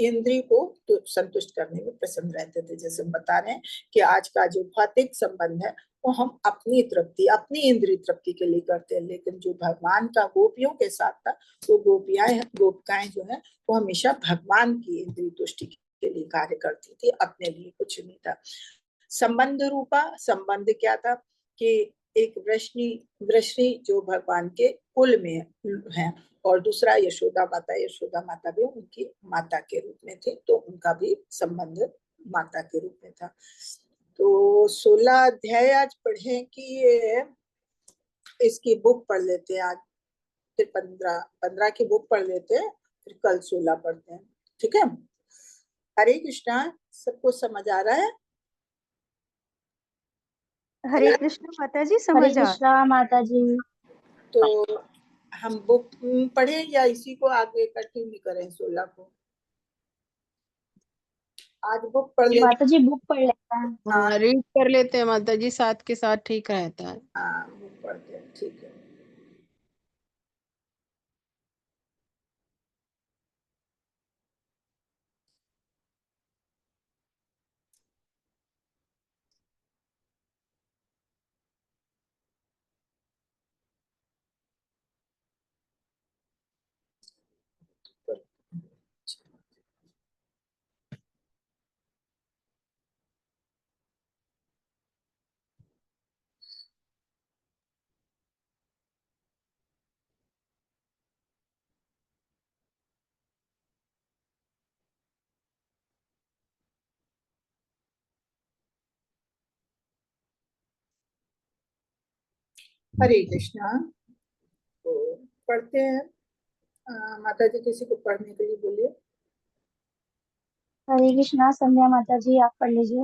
इंद्रिय को तो संतुष्ट करने में प्रसन्न रहते थे। जैसे हम बता रहे हैं कि आज का जो भौतिक संबंध है वो हम अपनी तृप्ति, अपनी इंद्रिय तृप्ति के लिए करते हैं, लेकिन जो भगवान का गोपियों के साथ था, वो गोपिकाएं जो है वो हमेशा भगवान की इंद्रिय तुष्टि के लिए कार्य करती थी, अपने लिए कुछ नहीं था। संबंध रूपा संबंध क्या था कि एक वृष्णि जो भगवान के कुल में है, और दूसरा यशोदा माता भी उनकी माता के रूप में थे, तो उनका भी संबंध माता के रूप में था। तो 16 अध्याय आज पढ़े कि इसकी बुक पढ़ लेते हैं आज, फिर 15 की बुक पढ़ लेते हैं, फिर कल 16 पढ़ते हैं, ठीक है? हरे कृष्णा, सबको समझ आ रहा है? हरे कृष्ण माता जी, समझ हरे कृष्णा माता जी। तो हम बुक पढ़े या इसी को आगे कंटिन्यू करें 16 को? आज बुक पढ़ लेते माता जी बुक पढ़ लेते हैं। हाँ, रीड कर लेते हैं माता जी, साथ के साथ ठीक रहता है। हाँ, बुक पढ़ते हैं, ठीक है। हरे कृष्णा, तो पढ़ते हैं। माता जी किसी को पढ़ने के लिए बोलिए। हरे कृष्णा संध्या माता जी, आप पढ़ लीजिए।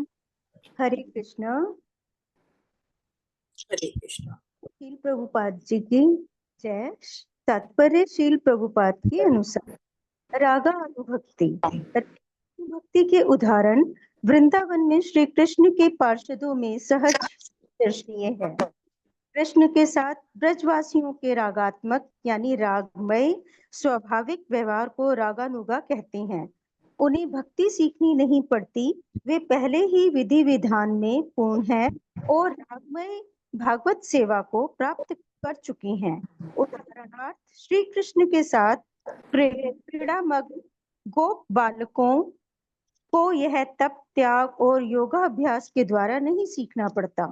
हरे कृष्ण। हरे कृष्णा। शील प्रभुपाद जी की जय। तात्पर्य शील प्रभुपाद के अनुसार रागा अनुभक्ति भक्ति के उदाहरण वृंदावन में श्री कृष्ण के पार्षदों में सहज दर्शनीय है। कृष्ण के साथ ब्रजवासियों के रागात्मक यानी रागमय स्वाभाविक व्यवहार को रागानुगा कहते हैं। उन्हें भक्ति सीखनी नहीं पड़ती, वे पहले ही विधि विधान में पूर्ण है और रागमय भागवत सेवा को प्राप्त कर चुकी हैं। उदाहरणार्थ श्री कृष्ण के साथ क्रीड़ामग्न गोप बालकों को यह तप, त्याग और योगाभ्यास के द्वारा नहीं सीखना पड़ता।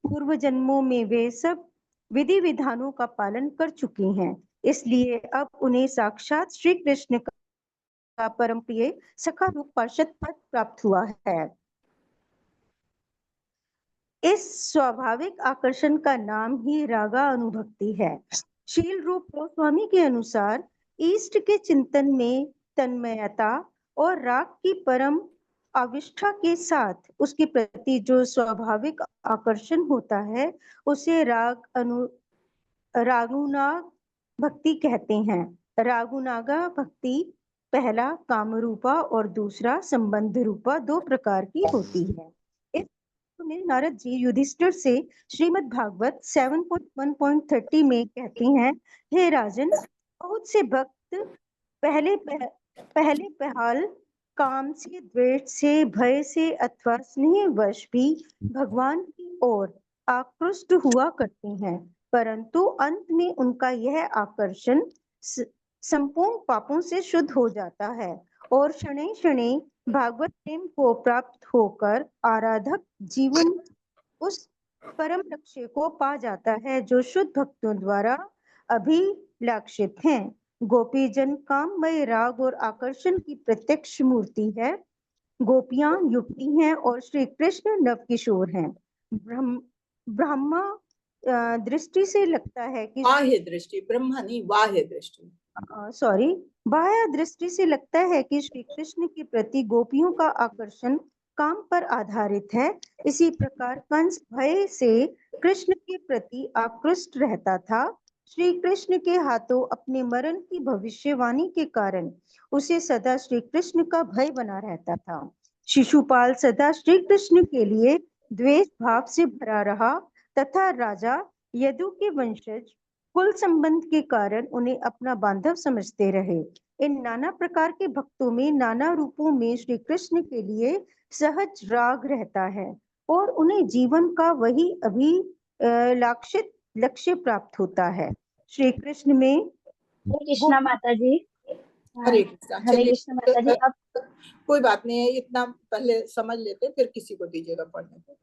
पूर्व जन्मों में वे सब विधि विधानों का पालन कर चुके हैं, इसलिए अब उन्हें साक्षात श्री कृष्ण का परम प्रिय सखा रूप पार्षद पद प्राप्त हुआ है। इस स्वाभाविक आकर्षण का नाम ही रागा अनुभक्ति है। शील रूप गोस्वामी के अनुसार इष्ट के चिंतन में तन्मयता और राग की परम आविष्ठा के साथ उसके प्रति जो स्वाभाविक आकर्षण होता है उसे रागुनाग भक्ति कहते हैं। रागुनागा भक्ति पहला काम रूपा और दूसरा संबंध रूपा दो प्रकार की होती है। इस में नारद जी युधिष्ठिर से श्रीमद् भागवत 7.1.30 में कहते हैं, हे राजन, बहुत से भक्त पहले पहाल काम से, द्वेष से, भय से अथवा स्नेहवश भी भगवान की ओर आकृष्ट हुआ करते हैं, परंतु अंत में उनका यह आकर्षण संपूर्ण पापों से शुद्ध हो जाता है और शनैः शनैः भागवत प्रेम को प्राप्त होकर आराधक जीवन उस परम लक्ष्य को पा जाता है जो शुद्ध भक्तों द्वारा अभिलाषित हैं। गोपी जन काममय राग और आकर्षण की प्रत्यक्ष मूर्ति है। गोपियां युक्ति हैं और श्री कृष्ण नवकिशोर हैं। ब्रह्मा दृष्टि से लगता है कि बाह्य दृष्टि, ब्रह्मा नहीं बाह्य दृष्टि, सॉरी, बाह्य दृष्टि से लगता है कि श्री कृष्ण के प्रति गोपियों का आकर्षण काम पर आधारित है। इसी प्रकार कंस भय से कृष्ण के प्रति आकृष्ट रहता था। श्री कृष्ण के हाथों अपने मरण की भविष्यवाणी के कारण उसे सदा श्री कृष्ण का भय बना रहता था। शिशुपाल सदा श्री कृष्ण के लिए द्वेष भाव से भरा रहा तथा राजा यदु के वंशज कुल संबंध के कारण उन्हें अपना बांधव समझते रहे। इन नाना प्रकार के भक्तों में नाना रूपों में श्री कृष्ण के लिए सहज राग रहता है और उन्हें जीवन का वही अभिलाषित लक्ष्य प्राप्त होता है। श्री कृष्ण में हरे कृष्णा माता जी। हरे कृष्णा। हरे चलिए, कृष्णा माता जी। अब कोई बात नहीं है, इतना पहले समझ लेते फिर किसी को दीजिएगा पढ़ने को।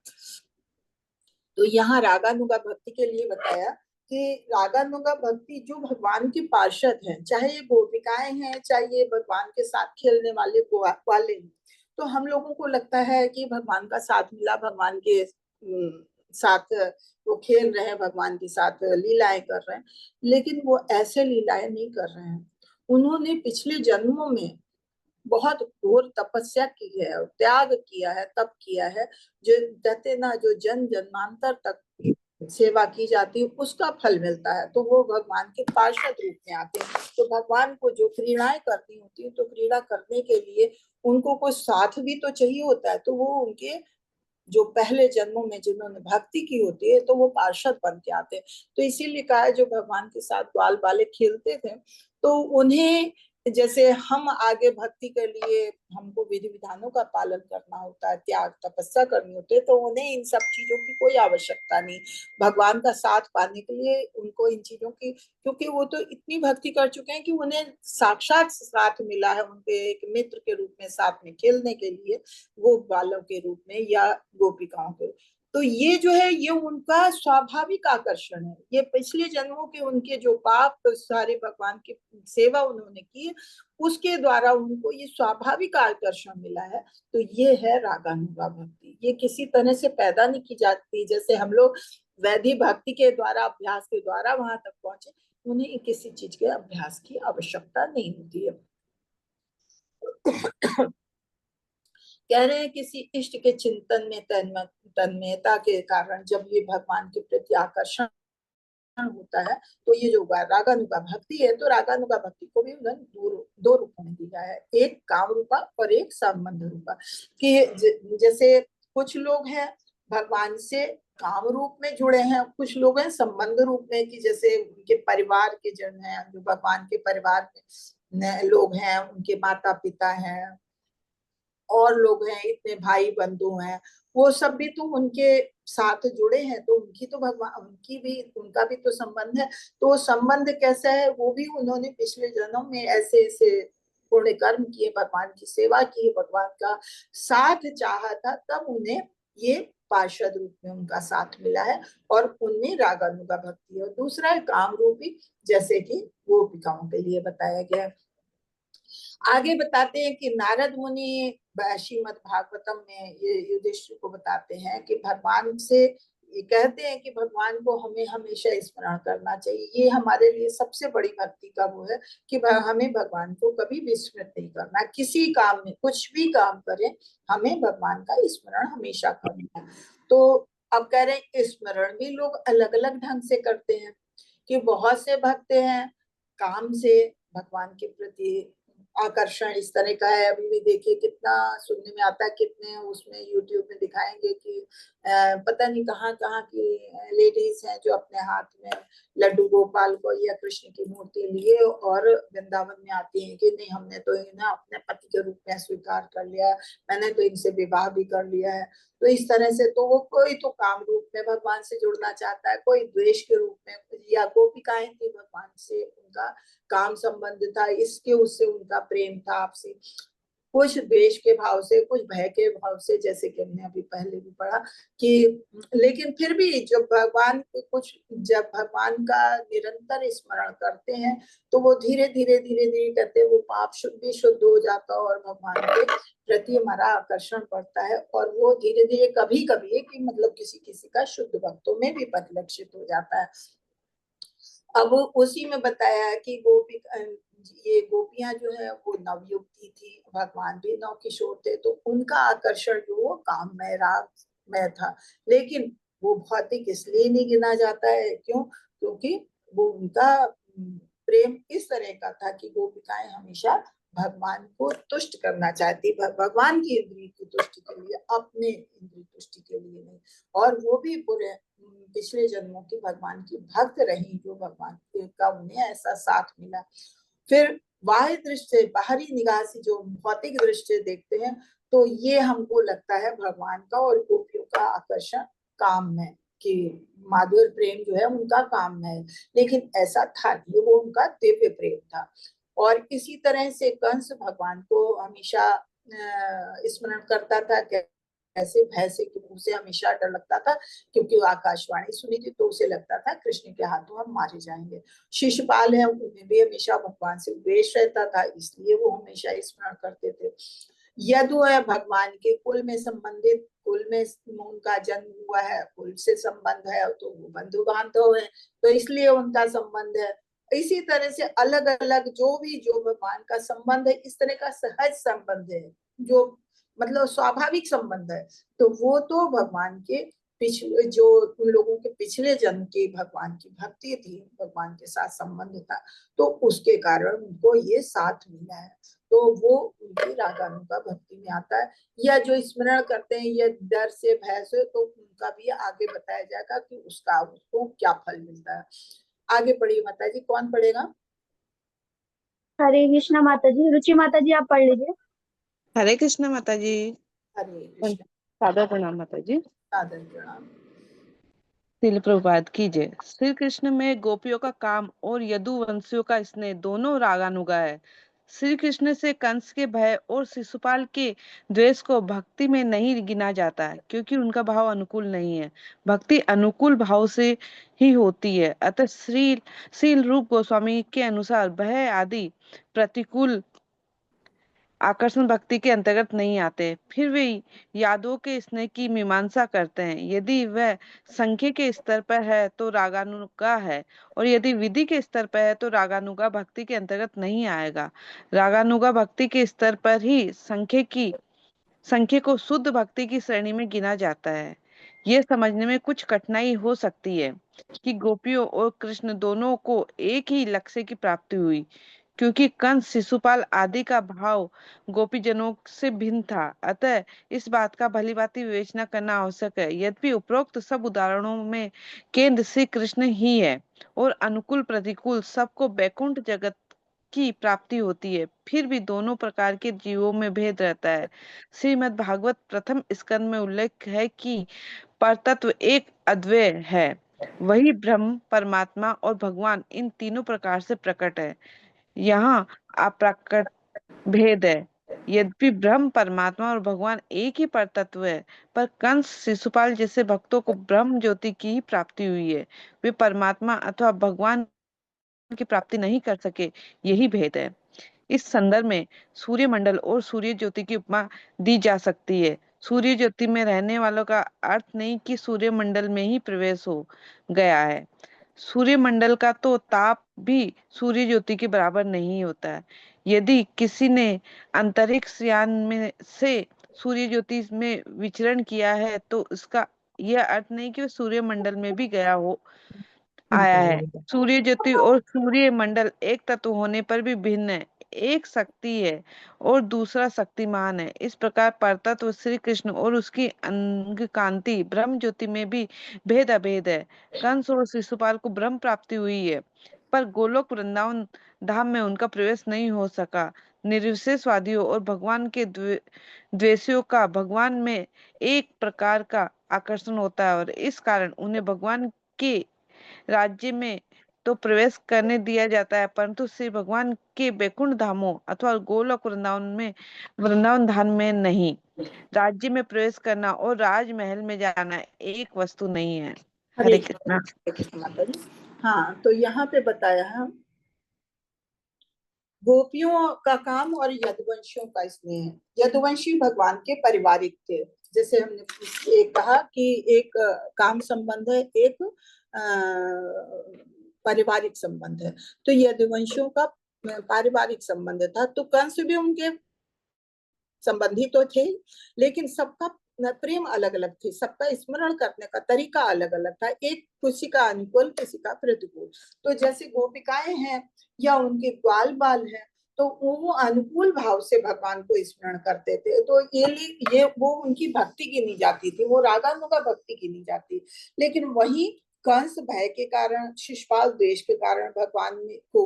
तो यहाँ रागानुगा भक्ति के लिए बताया कि रागानुगा भक्ति जो भगवान के पार्षद हैं, चाहे ये गोपिकाएं हैं, चाहे ये भगवान के साथ खेलने वाले ग्वाले हैं, तो हम लोगों को लगता है कि भगवान का साथ मिला, भगवान के साथ वो खेल रहे हैं, भगवान के साथ लीलाएं कर रहे हैं, लेकिन वो ऐसे लीलाएं नहीं कर रहे हैं। उन्होंने पिछले जन्मों में बहुत घोर तपस्या की है और त्याग किया है, तप किया है, जो कहते ना, जो जन जन्मांतर तक सेवा की जाती है उसका फल मिलता है। तो वो भगवान के पार्षद रूप में आते हैं। तो भगवान को जो क्रीड़ाएं करनी होती है, तो क्रीड़ा करने के लिए उनको कोई साथ भी तो चाहिए होता है। तो वो उनके जो पहले जन्मों में जिन्होंने भक्ति की होती है, तो वो पार्षद बन के आते हैं। तो इसीलिए कहा है, जो भगवान के साथ ग्वाल बाले खेलते थे, तो उन्हें जैसे हम आगे भक्ति के लिए हमको विधि विधानों का पालन करना होता है, त्याग तपस्या करनी होती है, तो उन्हें इन सब चीजों की कोई आवश्यकता नहीं। भगवान का साथ पाने के लिए उनको इन चीजों की, क्योंकि वो तो इतनी भक्ति कर चुके हैं कि उन्हें साक्षात साथ मिला है, उनके एक मित्र के रूप में साथ में खेलने के लिए, वो बालों के रूप में या गोपिकाओं के। तो ये जो है, ये उनका स्वाभाविक आकर्षण है। ये पिछले जन्मों के उनके जो पाप सारे भगवान की सेवा उन्होंने की, उसके द्वारा उनको ये स्वाभाविक आकर्षण मिला है। तो ये है रागानुगा भक्ति। ये किसी तरह से पैदा नहीं की जाती, जैसे हम लोग वैदिक भक्ति के द्वारा, अभ्यास के द्वारा वहां तक पहुंचे। उन्हें किसी चीज के अभ्यास की आवश्यकता नहीं होती है। कह रहे हैं किसी इष्ट के चिंतन में तन्मयता के कारण जब ये भगवान के प्रति आकर्षण होता है, तो ये जो रागानुगा भक्ति है, तो रागानुगा भक्ति को भी उन्होंने दो रूपों में दिया है, एक काम रूपा और एक संबंध रूपा। कि जैसे कुछ लोग हैं भगवान से काम रूप में जुड़े हैं, कुछ लोग हैं संबंध रूप में, कि जैसे उनके परिवार के जन हैं, जो भगवान के परिवार में लोग हैं, उनके माता पिता हैं और लोग हैं, इतने भाई बंधु हैं, वो सब भी तो उनके साथ जुड़े हैं, तो उनकी तो भगवान, उनका भी तो संबंध है। तो संबंध कैसा है, वो भी उन्होंने पिछले जन्म में ऐसे ऐसे पुण्य कर्म किए, भगवान की सेवा की, भगवान का साथ चाहा था, तब उन्हें ये पार्षद रूप में उनका साथ मिला है और उनमें रागानुगा भक्ति है। दूसरा है काम रूपी, जैसे कि गोपिकाओं के लिए बताया गया। आगे बताते हैं कि नारद मुनि श्रीमद् भागवतम में ये युधिष्ठिर को बताते हैं कि भगवान से ये कहते हैं कि भगवान को हमें हमेशा स्मरण करना चाहिए। ये हमारे लिए सबसे बड़ी भक्ति का वो है कि हमें भगवान को कभी विस्मृत नहीं करना। किसी काम में कुछ भी काम करें, हमें भगवान का स्मरण हमेशा करना है। तो अब कह रहे हैं स्मरण भी लोग अलग अलग ढंग से करते हैं, कि बहुत से भक्त हैं काम से भगवान के प्रति आकर्षण इस तरह का है। अभी भी देखिए कितना सुनने में आता है, कितने उसमें यूट्यूब में दिखाएंगे कि पता नहीं कहाँ कहाँ की लेडीज हैं जो अपने हाथ में लड्डू गोपाल को या कृष्ण की मूर्ति लिए और वृंदावन में आती हैं कि नहीं, हमने तो इन्हें अपने पति के रूप में स्वीकार कर लिया, मैंने तो इनसे विवाह भी कर लिया है। तो इस तरह से तो वो कोई तो काम रूप में भगवान से जुड़ना चाहता है, कोई द्वेष के रूप में, या गोपिकाएं थी भगवान से उनका काम संबंध था, इसके उससे उनका प्रेम था आपसे, कुछ द्वेष के भाव से, कुछ भय के भाव से, जैसे कि हमने अभी पहले भी पढ़ा कि, लेकिन फिर भी जब भगवान का निरंतर स्मरण करते हैं तो वो धीरे धीरे धीरे धीरे कहते वो पाप भी शुद्ध हो जाता है और भगवान के प्रति हमारा आकर्षण बढ़ता है, और वो धीरे धीरे कभी कभी कि मतलब किसी किसी का शुद्ध भक्तों में भी परिलक्षित हो जाता है। अब उसी में बताया है कि ये गोपियां जो है वो नवयुवती थी, भगवान भी नव किशोर थे, तो उनका आकर्षण जो वो काम में राग में था, लेकिन वो भौतिक इसलिए नहीं गिना जाता है, क्यों? क्योंकि वो उनका प्रेम इस तरह का था कि गोपिकाएं हमेशा भगवान को तुष्ट करना चाहती, भगवान की इंद्रिय की तुष्टि के लिए, अपने इंद्रिय तुष्टि के लिए नहीं। और वो भी पूरे पिछले जन्मों की भगवान की भक्त रही, जो भगवान का उन्हें ऐसा साथ मिला। फिर बाह्य दृष्टि से, बाहरी निगाह से जो भौतिक दृष्टि देखते हैं तो ये हमको लगता है भगवान का और गोपियों का आकर्षण काम में, कि माधुर्य प्रेम जो है उनका काम में है, लेकिन ऐसा था नहीं, वो उनका दिव्य प्रेम था। और इसी तरह से कंस भगवान को हमेशा स्मरण करता था, ऐसे भय से कि उसे हमेशा डर लगता था, क्योंकि वो आकाशवाणी सुनी थी तो उसे लगता था कृष्ण के हाथों हम मारे जाएंगे। शिशुपाल है, उन्हें भी हमेशा भगवान से द्वेष रहता था, इसलिए वो हमेशा स्मरण करते थे। यदु है भगवान के कुल में संबंधित, कुल में उनका जन्म हुआ है, कुल से संबंध है, तो वो बंधु बांधव है, तो इसलिए उनका संबंध है। इसी तरह से अलग अलग जो भगवान का संबंध है, इस तरह का सहज संबंध है, जो मतलब स्वाभाविक संबंध है, तो वो तो भगवान के पिछले, जो उन लोगों के पिछले जन्म की भगवान की भक्ति थी, भगवान के साथ संबंध था, तो उसके कारण उनको ये साथ मिला है, तो वो उनकी रागानुगा भक्ति में आता है। या जो स्मरण करते हैं या डर से भय से, तो उनका भी आगे बताया जाएगा कि उसको क्या फल मिलता है। आगे पढ़िए माता जी, कौन पढ़ेगा? हरे कृष्णा माता जी। रुचि माता जी आप पढ़ लीजिए। हरे कृष्ण माता जी। हरे कृष्ण। सादर प्रणाम माता जी। सादर प्रणाम। श्रील प्रभुपाद की जय। श्री कृष्ण में गोपियों का काम और यदुवंशियों का स्नेह दोनों रागानुगा है। श्री कृष्ण से कंस के भय और शिशुपाल के द्वेष को भक्ति में नहीं गिना जाता है, क्योंकि उनका भाव अनुकूल नहीं है। भक्ति अनुकूल भाव से ही होती है। अतः श्रील रूप गोस्वामी के अनुसार भय आदि प्रतिकूल आकर्षण भक्ति के अंतर्गत नहीं आते। फिर वे यादों के स्नेह की मीमांसा करते हैं। यदि वह संख्य के स्तर पर है तो रागानुगा है, और यदि विधि के स्तर पर है तो रागानुगा भक्ति के अंतर्गत नहीं आएगा। रागानुगा भक्ति के स्तर पर ही संख्य को शुद्ध भक्ति की श्रेणी में गिना जाता है। यह समझने में कुछ कठिनाई हो सकती है कि गोपियों और कृष्ण दोनों को एक ही लक्ष्य की प्राप्ति हुई, क्योंकि कंस शिशुपाल आदि का भाव गोपीजनों से भिन्न था। अतः इस बात का भली भांति विवेचना करना आवश्यक है। यद्यपि उपरोक्त सब उदाहरणों में केंद्र श्री कृष्ण ही है और अनुकूल प्रतिकूल सबको वैकुंठ जगत की प्राप्ति होती है, फिर भी दोनों प्रकार के जीवों में भेद रहता है। श्रीमद् भागवत प्रथम स्कंद में उल्लेख है कि परतत्व एक अद्वय है, वही ब्रह्म, परमात्मा और भगवान इन तीनों प्रकार से प्रकट है। यहाँ अप्रकट भेद है। यद्यपि ब्रह्म परमात्मा और भगवान एक ही परतत्व है, पर कंस शिशुपाल जैसे भक्तों को ब्रह्म ज्योति की ही प्राप्ति हुई है। वे परमात्मा अथवा भगवान की प्राप्ति नहीं कर सके, यही भेद है। इस संदर्भ में सूर्य मंडल और सूर्य ज्योति की उपमा दी जा सकती है। सूर्य ज्योति में रहने वालों का अर्थ नहीं कि सूर्य मंडल में ही प्रवेश हो गया है। सूर्य मंडल का तो ताप भी सूर्य ज्योति के बराबर नहीं होता है। यदि किसी ने अंतरिक्ष यान में से सूर्य ज्योति में विचरण किया है, तो इसका यह अर्थ नहीं कि वह सूर्य मंडल में भी गया हो आया है। सूर्य ज्योति और सूर्य मंडल एक तत्व होने पर भी भिन्न है। एक शक्ति है और दूसरा शक्तिमान है। इस प्रकार परतत्व श्री कृष्ण और उसकी अंग कांति ब्रह्म ज्योति में भी भेद अभेद है। कंस और शिशुपाल को ब्रह्म प्राप्ति हुई है, पर गोलोक वृंदावन धाम में उनका प्रवेश नहीं हो सका। निर्विशेषवादियों और भगवान के द्वेषियों का भगवान में एक प्रकार का आकर्षण होता है, और इस कारण उन्हें भगवान के राज्य में तो प्रवेश करने दिया जाता है, परंतु श्री भगवान के बैकुंठ धामों अथवा गोलोक वृंदावन धाम में नहीं। राज्य में प्रवेश करना और राजमहल में जाना एक वस्तु नहीं है। हरे कृष्णा। माता जी। हाँ, तो यहाँ पे बताया है गोपियों का काम और यदुवंशियों का स्नेह। यदुवंशी भगवान के पारिवारिक थे, जैसे हमने एक कहा कि एक काम संबंध है, एक पारिवारिक संबंध है। तो यदुवंशियों का पारिवारिक संबंध था, तो कंस भी उनके संबंधी तो थे, लेकिन सबका प्रेम अलग अलग थे, सबका स्मरण करने का तरीका अलग अलग था। एक किसी का अनुकूल, किसी का प्रतिकूल। तो जैसे गोपिकाएं हैं या उनके ग्वाल बाल हैं, तो वो अनुकूल भाव से भगवान को स्मरण करते थे, तो ये वो उनकी भक्ति गिनी जाती थी, वो रागानुगा भक्ति गिनी जाती। लेकिन वही कंस भय के कारण, शिशुपाल द्वेष के कारण भगवान को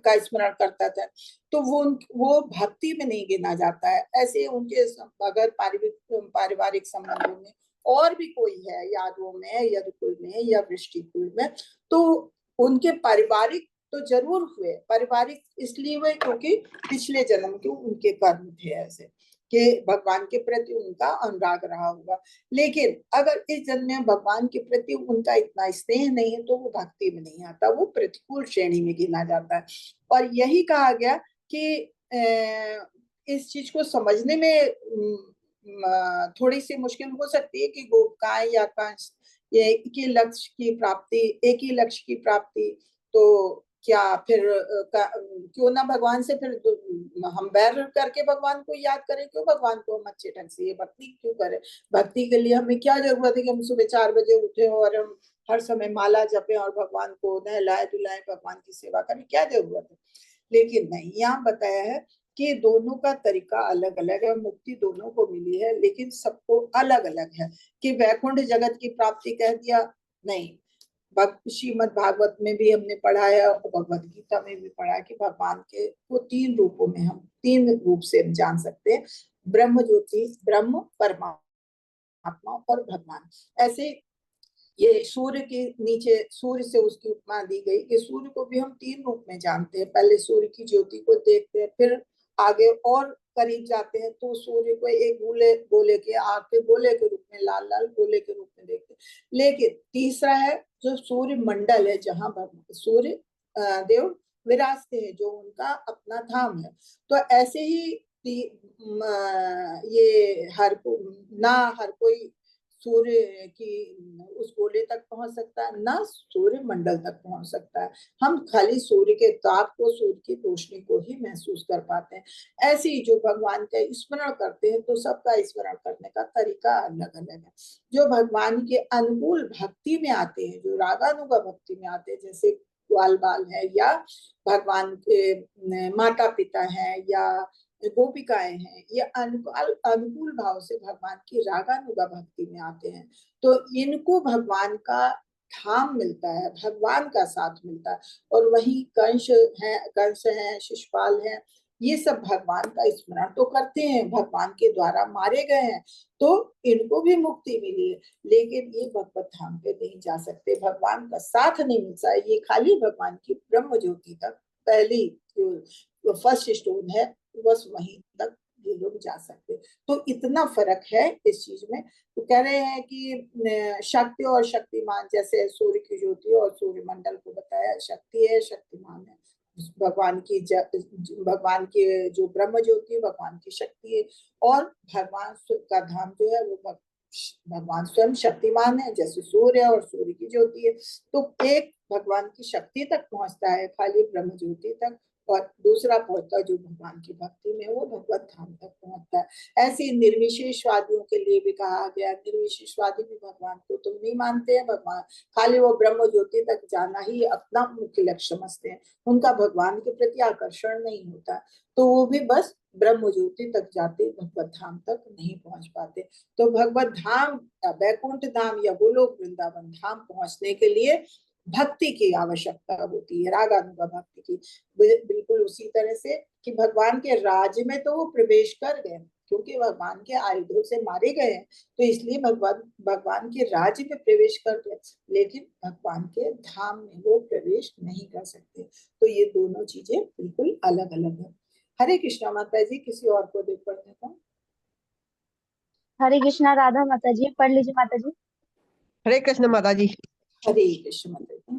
का स्मरण करता था, तो वो भक्ति में नहीं गिना जाता है। ऐसे उनके अगर पारिवारिक संबंधों में और भी कोई है, यादवों में, यदुकुल में या वृष्टिकुल में, तो उनके पारिवारिक तो जरूर हुए। पारिवारिक इसलिए हुए क्योंकि पिछले जन्म के उनके कर्म थे ऐसे कि भगवान के प्रति उनका अनुराग रहा होगा। लेकिन अगर इस जन्म में भगवान के प्रति उनका इतना स्नेह नहीं है, तो वो भक्ति में नहीं आता, वो प्रतिकूल श्रेणी में गिना जाता है। और यही कहा गया कि इस चीज को समझने में थोड़ी सी मुश्किल हो सकती है कि गोपिकाएं या कंस ये एक ही लक्ष्य की प्राप्ति, एक ही लक्ष्य की प्राप्ति, तो क्या फिर क्यों ना भगवान से फिर हम बैर करके भगवान को याद करें? क्यों भगवान को हम अच्छे ढंग से ये भक्ति क्यों करें? भक्ति के लिए हमें क्या जरूरत है कि हम सुबह 4 बजे उठे और हम हर समय माला जपें और भगवान को नहलाए धुलाए, भगवान की सेवा करें? क्या जरूरत है? लेकिन नहीं, यहाँ बताया है कि दोनों का तरीका अलग अलग है, मुक्ति दोनों को मिली है, लेकिन सबको अलग अलग है। कि वैकुंठ जगत की प्राप्ति कह दिया, नहीं। श्रीमद् भागवत में भी हमने पढ़ा है और भगवत गीता में भी पढ़ा है कि भगवान के वो 3 रूपों में, हम 3 रूप से हम जान सकते हैं, ब्रह्म ज्योति, ब्रह्म, परमात्मा और भगवान। ऐसे ये सूर्य के नीचे सूर्य से उसकी उपमा दी गई कि सूर्य को भी हम 3 रूप में जानते हैं। पहले सूर्य की ज्योति को देखते हैं, फिर आगे और करीब जाते हैं तो सूर्य को एक गोले के आग के गोले के रूप में, लाल लाल गोले के रूप में देखते हैं। लेकिन तीसरा है जो सूर्य मंडल है, जहाँ सूर्य देव विराजते हैं, जो उनका अपना धाम है। तो ऐसे ही ये हर कोई सूर्य की उस गोले तक पहुंच सकता है, ना सूर्य मंडल तक पहुंच सकता है। हम खाली सूर्य के ताप को, सूर्य की रोशनी को ही महसूस कर पाते हैं। ऐसे ही जो भगवान का स्मरण करते हैं, तो सबका स्मरण करने का तरीका अलग अलग है। जो भगवान के अनुकूल भक्ति में आते हैं, जो रागानुगा भक्ति में आते हैं, जैसे ग्वाल बाल है या भगवान के माता पिता है या गोपिकाएं हैं, ये अनुकूल भाव से भगवान की रागानुगा भक्ति में आते हैं, तो इनको भगवान का धाम मिलता है, भगवान का साथ मिलता है। और वही कंस है, शिशुपाल है, ये सब भगवान का स्मरण तो करते हैं, भगवान के द्वारा मारे गए हैं, तो इनको भी मुक्ति मिली है। लेकिन ये भगवत धाम पे नहीं जा सकते, भगवान का साथ नहीं मिलता है। ये खाली भगवान की ब्रह्म ज्योति तक, पहली जो फर्स्ट स्टोन है, बस वहीं तक ये लोग जा सकते। तो इतना फर्क है इस चीज में। तो कह रहे हैं कि शक्ति और शक्तिमान, जैसे सूर्य की ज्योति और सूर्यमंडल को बताया, शक्ति है, शक्तिमान है। भगवान की जो ब्रह्म ज्योति है भगवान की शक्ति है, और भगवान का धाम जो है वो भगवान स्वयं शक्तिमान है, जैसे सूर्य और सूर्य की ज्योति है। तो एक भगवान की शक्ति तक पहुंचता है खाली ब्रह्म ज्योति तक, और दूसरा पहुंचता है जो भगवान की भक्ति में वो भगवत धाम तक पहुंचता है। ऐसे निर्विशेषवादियों के लिए भी कहा गया, निर्विशेषवादी भी भगवान को तुम नहीं मानते हैं, भगवान खाली वो ब्रह्म ज्योति तक जाना ही अपना मुख्य लक्ष्य समझते हैं, उनका भगवान के प्रति आकर्षण नहीं होता, तो वो भी बस ब्रह्म ज्योति तक जाते, भगवत धाम तक नहीं पहुंच पाते। तो भगवत धाम, वैकुंठ धाम या गोलोक वृंदावन धाम पहुंचने के लिए भक्ति की आवश्यकता होती है, रागानुगा भक्ति की। बिल्कुल उसी तरह से कि भगवान के राज्य में तो वो प्रवेश कर गए, क्योंकि भगवान के आयुधों से मारे गए हैं, तो इसलिए भगवान के राज्य में प्रवेश कर गए, लेकिन भगवान के धाम में वो प्रवेश नहीं कर सकते। तो ये दोनों चीजें बिल्कुल अलग अलग है। हरे कृष्णा माता जी, किसी और को देख पढ़ने का। हरे कृष्णा राधा माता जी, पढ़ लीजिए माता जी। हरे कृष्ण माता जी। हरे कृष्ण माता जी।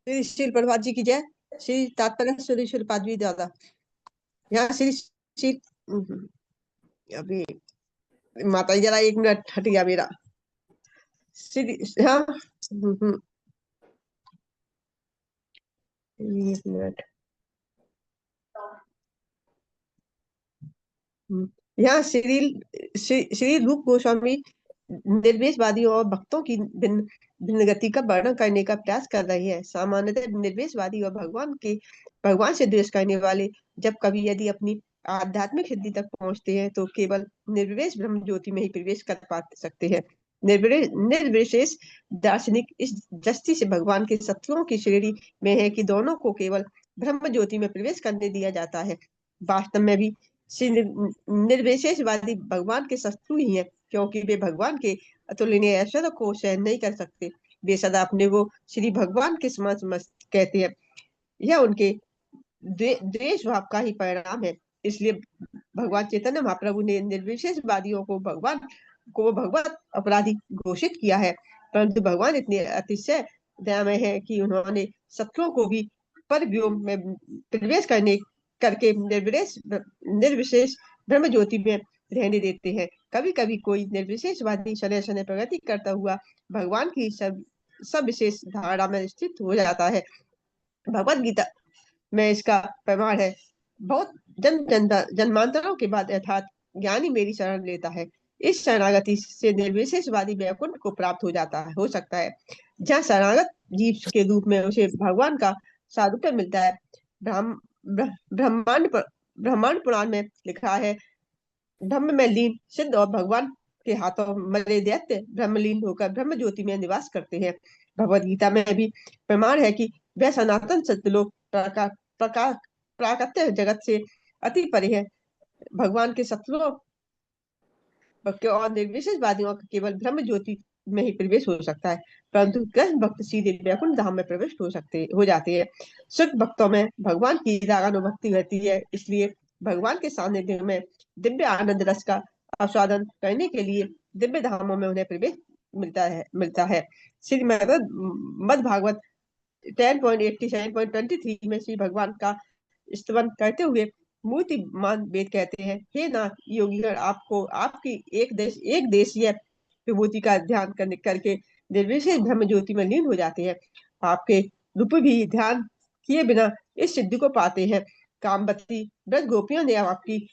श्री श्री प्रभात जी की जय। श्री तात्पर्य श्री श्री पादवी दादा। यहाँ श्री श्री अभी माता जी जरा 1 मिनट हट गया मेरा। श्री हाँ 1 मिनट। यहाँ श्री रूप गोस्वामी निर्वेशवादियों और भक्तों की भिन्न भिन्न गति का वर्णन करने का प्रयास कर रही है। सामान्यतः निर्वेशवादी और भगवान से द्वेष करने वाले जब कभी यदि अपनी आध्यात्मिक सिद्धि तक पहुंचते हैं तो केवल निर्विशेष ब्रह्म ज्योति में ही प्रवेश कर पा सकते हैं। निर्विशेष दार्शनिक इस दृष्टि से भगवान के शत्रुओं की श्रेणी में है कि दोनों को केवल ब्रह्म ज्योति में प्रवेश करने दिया जाता है। वास्तव में भी निर्विशेषवादी भगवान के शत्रु ही हैं, क्योंकि वे भगवान के अतुलनीय ऐश्वर्य को सहन नहीं कर सकते। वे सदा अपने को श्री भगवान के समान कहते हैं। यह उनके द्वेष भाव का ही परिणाम है। इसलिए भगवान चैतन्य महाप्रभु ने निर्विशेषवादियों को भगवत अपराधी घोषित किया है, परंतु भगवान इतने अतिशय दयामय है कि उन्होंने शत्रुओं को भी पर व्योम में प्रवेश करके निर्विशेष ब्रह्म ज्योति में रहने देते हैं। कभी कभी कोई निर्विशेषवादी शनय शनय प्रगति करता हुआ भगवान की सब विशेष धारणा में स्थित हो जाता है। भगवत गीता में इसका प्रमाण है। बहुत जन्मांतरों के बाद अर्थात ज्ञानी मेरी शरण लेता है। इस शरणागति से निर्विशेषवादी वैकुंठ को प्राप्त हो सकता है, जहाँ शरणागत जीव के रूप में उसे भगवान का सारूप्य मिलता है। ब्रह्मांड पुराण में लिखा है, ब्रह्म में लीन सिद्ध और भगवान के हाथों मरे दैत्य ब्रह्मलीन होकर ब्रह्म ज्योति में निवास करते हैं। भगवत गीता में भी प्रमाण है कि वह सनातन सत्यलोक प्राकट्य जगत से अति परे है। भगवान के शत्रुओं और निर्विशेषवादियों का केवल ब्रह्म ज्योति में ही प्रवेश हो सकता है, परंतु कृष्ण भक्त सीधे वैकुंठ धाम में प्रवेश हो जाते हैं। शुद्ध भक्तों में भगवान की रागानुभक्ति रहती है, इसलिए भगवान के सानिध्य में दिव्य आनंद रस का आस्वादन करने के लिए दिव्य धामों में उन्हें प्रवेश मिलता है। श्रीमद् भागवत 10.87.23 में श्री भगवान का स्तवन करते हुए मूर्तिमान वेद कहते हैं, हे नाथ योगीगण, आपको आपकी एक देशीय विभूति का ध्यान करके निर्विशेष ब्रह्म ज्योति में लीन हो जाते हैं। आपके रूप भी ध्यान किए बिना इस सिद्धि को पाते हैं। कामवती ब्रज गोपियों ने आपकी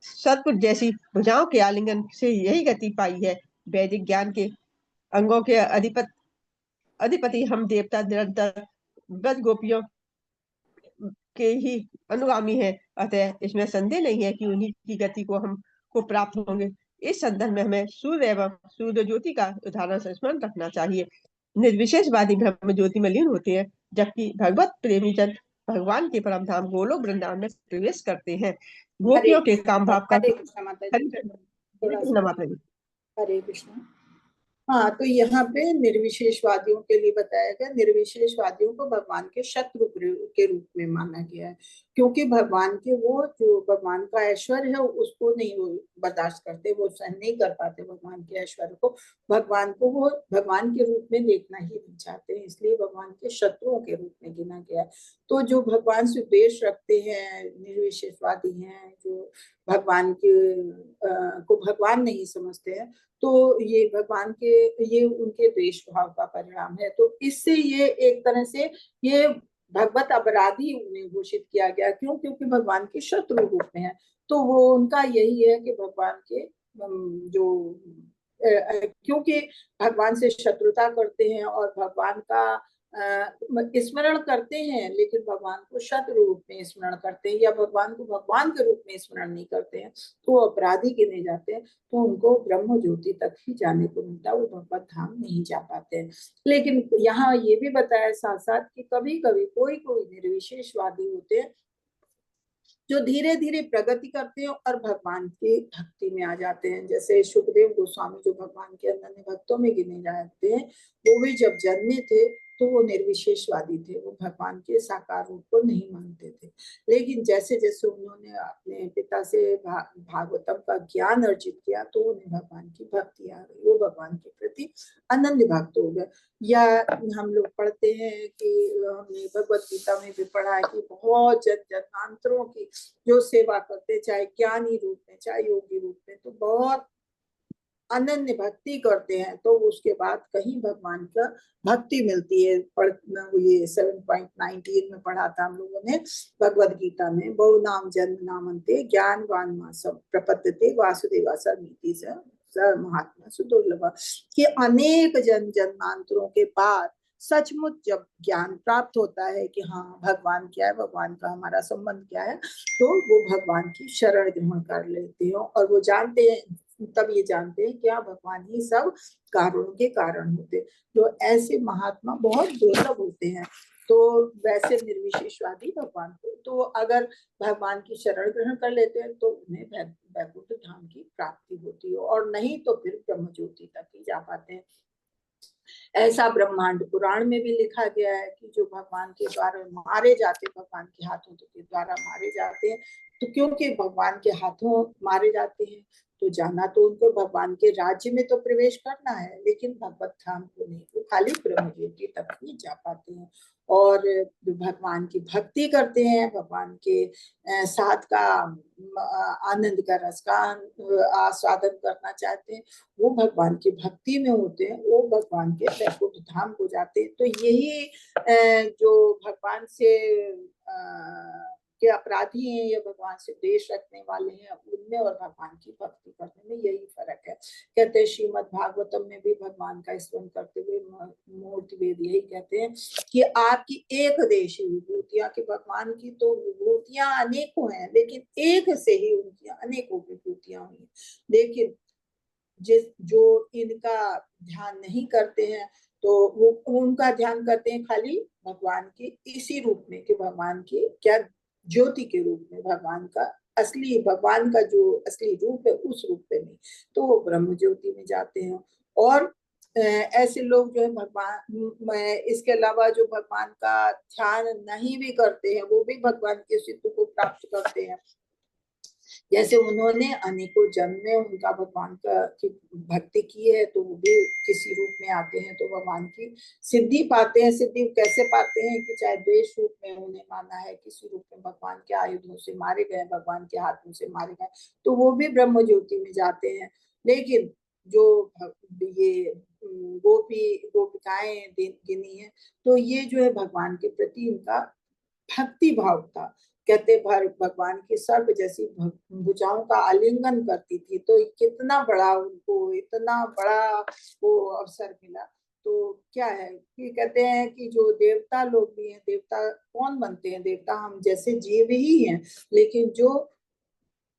सतपुर जैसी भुजाओं के आलिंगन से यही गति पाई है। वैदिक ज्ञान के अंगों के अधिपति हम देवता निरंतर ब्रज गोपियों के ही अनुगामी है, अतः इसमें संदेह नहीं है कि उन्हीं की गति को हमको प्राप्त होंगे। इस संदर्भ में हमें सूर्य एवं सूर्य ज्योति का उदाहरण स्मरण रखना चाहिए। निर्विशेषवादी ब्रह्म ज्योति में लीन होते हैं, जबकि भगवत प्रेमी जन भगवान के परम धाम गोलोक वृंदावन में प्रवेश करते हैं। गोपियों के काम भाव का हरे कृष्ण माता जी। हरे कृष्ण। हरे कृष्ण। हाँ, तो यहाँ पे निर्विशेषवादियों के लिए बताया गया, निर्विशेषवादियों को भगवान के शत्रु के रूप में माना गया है, क्योंकि भगवान के वो जो भगवान का ऐश्वर्य है उसको नहीं वो बर्दाश्त करते, वो सहन नहीं कर पाते भगवान के ऐश्वर्य को, भगवान को वो भगवान के रूप में देखना ही नहीं चाहते, इसलिए भगवान के शत्रुओं के रूप में गिना गया है। तो जो भगवान से द्वेष रखते हैं, निर्विशेषवादी हैं, जो भगवान के को भगवान नहीं समझते हैं, तो ये भगवान के, ये उनके द्वेष भाव का परिणाम है। तो इससे ये एक तरह से ये भगवत अपराधी उन्हें घोषित किया गया, क्यों? क्योंकि भगवान के शत्रु रूप में है। तो वो उनका यही है कि भगवान के जो क्योंकि भगवान से शत्रुता करते हैं और भगवान का स्मरण करते हैं, लेकिन भगवान को शत्रु रूप में स्मरण करते हैं या भगवान को भगवान के रूप में स्मरण नहीं करते हैं, तो अपराधी गिने जाते हैं। तो उनको ब्रह्म ज्योति तक ही जाने को मिलता, वो भगवत धाम नहीं जा पाते हैं। लेकिन यहाँ ये भी बताया साथ साथ कि कभी कभी कोई कोई निर्विशेषवादी होते हैं जो धीरे धीरे प्रगति करते हैं और भगवान की भक्ति में आ जाते हैं। जैसे सुखदेव गोस्वामी जो भगवान के अनन्य भक्तों में गिने जाते हैं, वो भी जब जन्मे थे तो वो निर्विशेषवादी थे, वो भगवान के साकार रूप को नहीं मानते थे। लेकिन जैसे जैसे उन्होंने अपने पिता से भागवतम का ज्ञान अर्जित किया, तो उन्हें भगवान की भक्ति आ गई, वो भगवान के प्रति अनन्य भक्त हो गए। या हम लोग पढ़ते हैं कि हमने भगवत गीता में भी पढ़ा है कि बहुत जन्मांतरों की जो सेवा करते, चाहे ज्ञानी रूप में चाहे योगी रूप में, तो बहुत अनन्य भक्ति करते हैं, तो उसके बाद कहीं भगवान का भक्ति मिलती है। ये 7.19 में पढ़ा था हम लोगों ने भगवत गीता में, बहु नाम जन्म नामन्ते ज्ञानवान मासम प्रपद्यते वासुदेवा समीति से महात्मा सुदुर्लभ, कि अनेक जन्मांतरों के बाद सचमुच जब ज्ञान प्राप्त होता है कि हाँ भगवान क्या है, भगवान का हमारा संबंध क्या है, तो वो भगवान की शरण ग्रहण कर लेते हैं और वो जानते हैं, तब ये जानते हैं क्या भगवान ही सब कारणों के कारण होते। तो ऐसे महात्मा बहुत दुर्लभ होते हैं। तो वैसे निर्विशेषवादी भगवान को, तो अगर भगवान की शरण ग्रहण कर लेते हैं तो उन्हें वैकुंठ धाम की प्राप्ति होती है, और नहीं तो फिर ब्रह्म ज्योति तक ही जा पाते हैं। ऐसा ब्रह्मांड पुराण में भी लिखा गया है कि जो भगवान के द्वारा मारे जाते, भगवान के हाथों के द्वारा मारे जाते हैं, तो क्योंकि भगवान के हाथों मारे जाते हैं, तो जाना तो उनको भगवान के राज्य में तो प्रवेश करना है, लेकिन भगवत धाम को नहीं, वो खाली ब्रह्म ज्योति तक ही जा पाते हैं। और भगवान की भक्ति करते हैं, भगवान के साथ का आनंद का रस का आस्वादन करना चाहते हैं, वो भगवान की भक्ति में होते हैं, वो भगवान के वैकुंठ धाम को जाते हैं। तो यही जो भगवान से के अपराधी हैं या भगवान से द्वेष रखने वाले हैं, उनमें और भगवान की भक्ति करने में यही फर्क है। कहते हैं श्रीमद् भागवतम में भी भगवान का स्मरण करते हुए मूर्ति वेद यही कहते हैं कि आपकी एक देशी विभूतियां, कि भगवान की तो विभूतियां अनेकों हैं, लेकिन एक से ही उनकी अनेकों विभूतियां हुई। लेकिन जो इनका ध्यान नहीं करते हैं, तो वो उनका ध्यान करते हैं खाली भगवान के इसी रूप में, कि भगवान की क्या ज्योति के रूप में, भगवान का असली, भगवान का जो असली रूप है उस रूप में नहीं, तो वो ब्रह्म ज्योति में जाते हैं। और ऐसे लोग जो है भगवान, इसके अलावा जो भगवान का ध्यान नहीं भी करते हैं, वो भी भगवान के अस्तित्व को प्राप्त करते हैं। जैसे उन्होंने अनेकों जन्म में उनका भगवान का की भक्ति की है, तो वो भी किसी रूप में आते हैं तो भगवान की सिद्धि पाते हैं। सिद्धि कैसे पाते हैं कि चाहे द्वेष रूप में उन्हें माना है, किसी रूप में भगवान के आयुधों से मारे गए, भगवान के हाथों से मारे गए, तो वो भी ब्रह्म ज्योति में जाते हैं। लेकिन जो ये गोपिकाएं गिनी है, तो ये जो है भगवान के प्रति इनका भक्ति भाव था। कहते भगवान की सर्प जैसी भुजाओं का आलिंगन करती थी, तो कितना बड़ा उनको, इतना बड़ा वो अवसर मिला। तो क्या है कि कहते हैं कि जो देवता लोग भी हैं, देवता कौन बनते हैं? देवता हम जैसे जीव ही हैं, लेकिन जो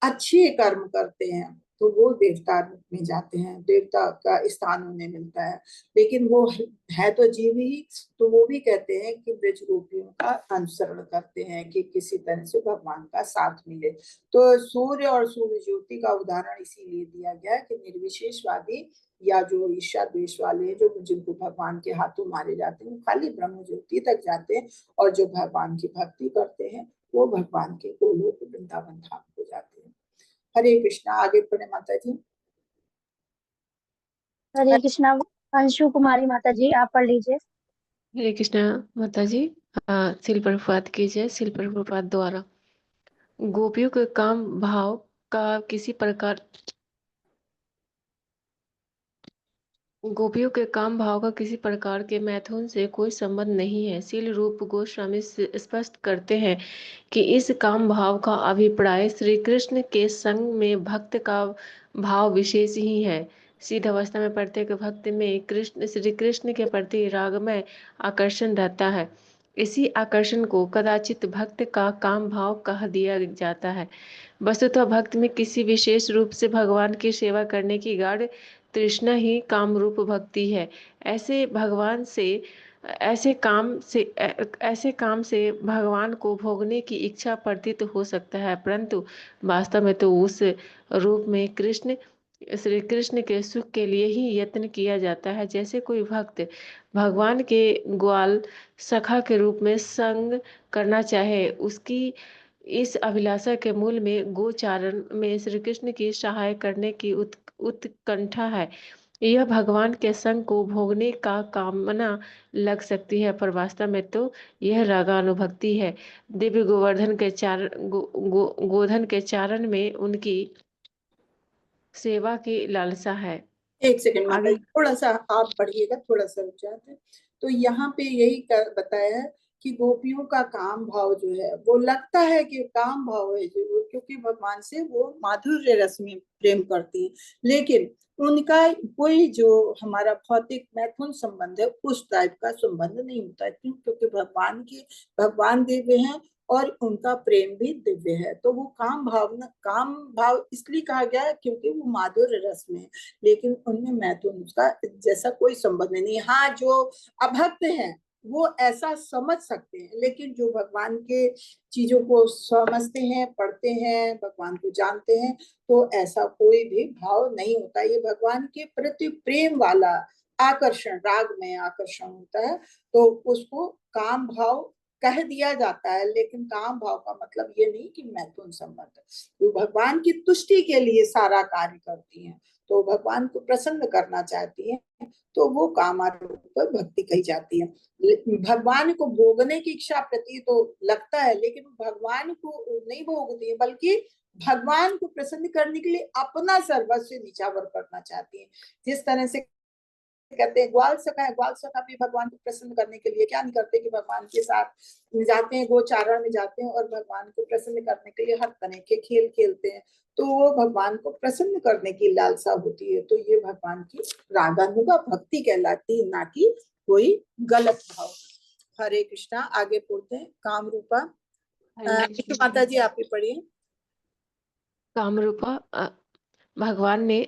अच्छे कर्म करते हैं, तो वो देवता रूप में जाते हैं, देवता का स्थान उन्हें मिलता है। लेकिन वो है तो जीव ही, तो वो भी कहते हैं कि ब्रज गोपियों का अनुसरण करते हैं कि किसी तरह से भगवान का साथ मिले। तो सूर्य और सूर्य ज्योति का उदाहरण इसीलिए दिया गया है कि निर्विशेषवादी या जो ईर्ष्या द्वेष वाले हैं, जो जिनको भगवान के हाथों मारे जाते हैं, वो खाली ब्रह्म ज्योति तक जाते हैं, और जो भगवान की भक्ति करते हैं वो भगवान के गोलोक वृंदावन धाम को जाते हैं। हरे कृष्णा। आगे पढ़े माता जी। हरे कृष्णा। अंशु कुमारी माता जी आप पढ़ लीजिए। हरे कृष्णा माता जी। शिल प्रभुपाद की जय। शिल प्रभुपाद द्वारा गोपियों के काम भाव का किसी प्रकार गोपियों के काम भाव का किसी प्रकार के मैथुन से कोई संबंध नहीं है। शील रूप गोस्वामी स्पष्ट करते हैं कि इस काम भाव का अभिप्राय श्री कृष्ण के संग में भक्त का भाव विशेष ही है। सिद्ध अवस्था में प्रत्येक भक्त में श्री कृष्ण के प्रति रागमय आकर्षण रहता है। इसी आकर्षण को कदाचित भक्त का काम भाव कह दिया जाता है। वस्तुतः भक्त में किसी विशेष रूप से भगवान की सेवा करने की गाढ़ तृष्णा ही काम रूप भक्ति है। ऐसे भगवान से ऐसे काम से भगवान को भोगने की इच्छा प्रतीत हो सकता है, परंतु वास्तव में तो उस रूप में श्री कृष्ण के सुख के लिए ही यत्न किया जाता है। जैसे कोई भक्त भगवान के ग्वाल सखा के रूप में संग करना चाहे, उसकी इस अभिलाषा के मूल में गोचारण में श्री कृष्ण की सहाय करने की उत्कंठा है। यह भगवान के संग को भोगने का कामना लग सकती है, पर वास्तव में तो यह रागानुभक्ति है। दिव्य गोधन के चारण में उनकी सेवा की लालसा है। एक सेकंड माता आगे जी, थोड़ा सा आप पढ़िएगा, थोड़ा सा रुक जाते हैं। तो यहाँ पे यही बताया है कि गोपियों का काम भाव जो है वो लगता है कि काम भाव है जो, क्योंकि भगवान से वो माधुर्य रस में प्रेम करती हैं, लेकिन उनका कोई जो हमारा भौतिक मैथुन संबंध है उस टाइप का संबंध नहीं होता है। क्यों? क्योंकि भगवान दिव्य हैं और उनका प्रेम भी दिव्य है। तो वो काम भाव इसलिए कहा गया है क्योंकि वो माधुर्य रस में है, लेकिन उनमें मैथुन का जैसा कोई संबंध नहीं। हाँ, जो अभक्त हैं वो ऐसा समझ सकते हैं, लेकिन जो भगवान के चीजों को समझते हैं, पढ़ते हैं, भगवान को जानते हैं, तो ऐसा कोई भी भाव नहीं होता। ये भगवान के प्रति प्रेम वाला आकर्षण, राग में आकर्षण होता है, तो उसको काम भाव कह दिया जाता है। लेकिन काम भाव का मतलब ये नहीं कि मैथुन संबंध, वो भगवान की तुष्टि के लिए सारा कार्य करती हैं, तो भगवान को प्रसन्न करना चाहती हैं, तो वो कामारूप भक्ति कही जाती है। भगवान को भोगने की इच्छा प्रतीत तो लगता है, लेकिन भगवान को नहीं भोगती है, बल्कि भगवान को प्रसन्न करने के लिए अपना सर्वस्व निछावर करना चाहती है। जिस तरह से कहते हैं ग्वाल सखा है, ग्वाल सखा भी भगवान को प्रसन्न करने के लिए क्या नहीं करते कि भगवान के साथ जाते हैं, गोचारण में जाते हैं और भगवान को प्रसन्न करने के लिए हर तरह के खेल खेलते हैं। तो वो भगवान को प्रसन्न करने की लालसा होती है। तो ये भगवान की रागानुगा भक्ति कहलाती है, ना कि कोई गलत भाव। हरे कृष्णा। आगे बोलते हैं काम रूपा। माता जी आप ही पढ़िए। कामरूपा भगवान ने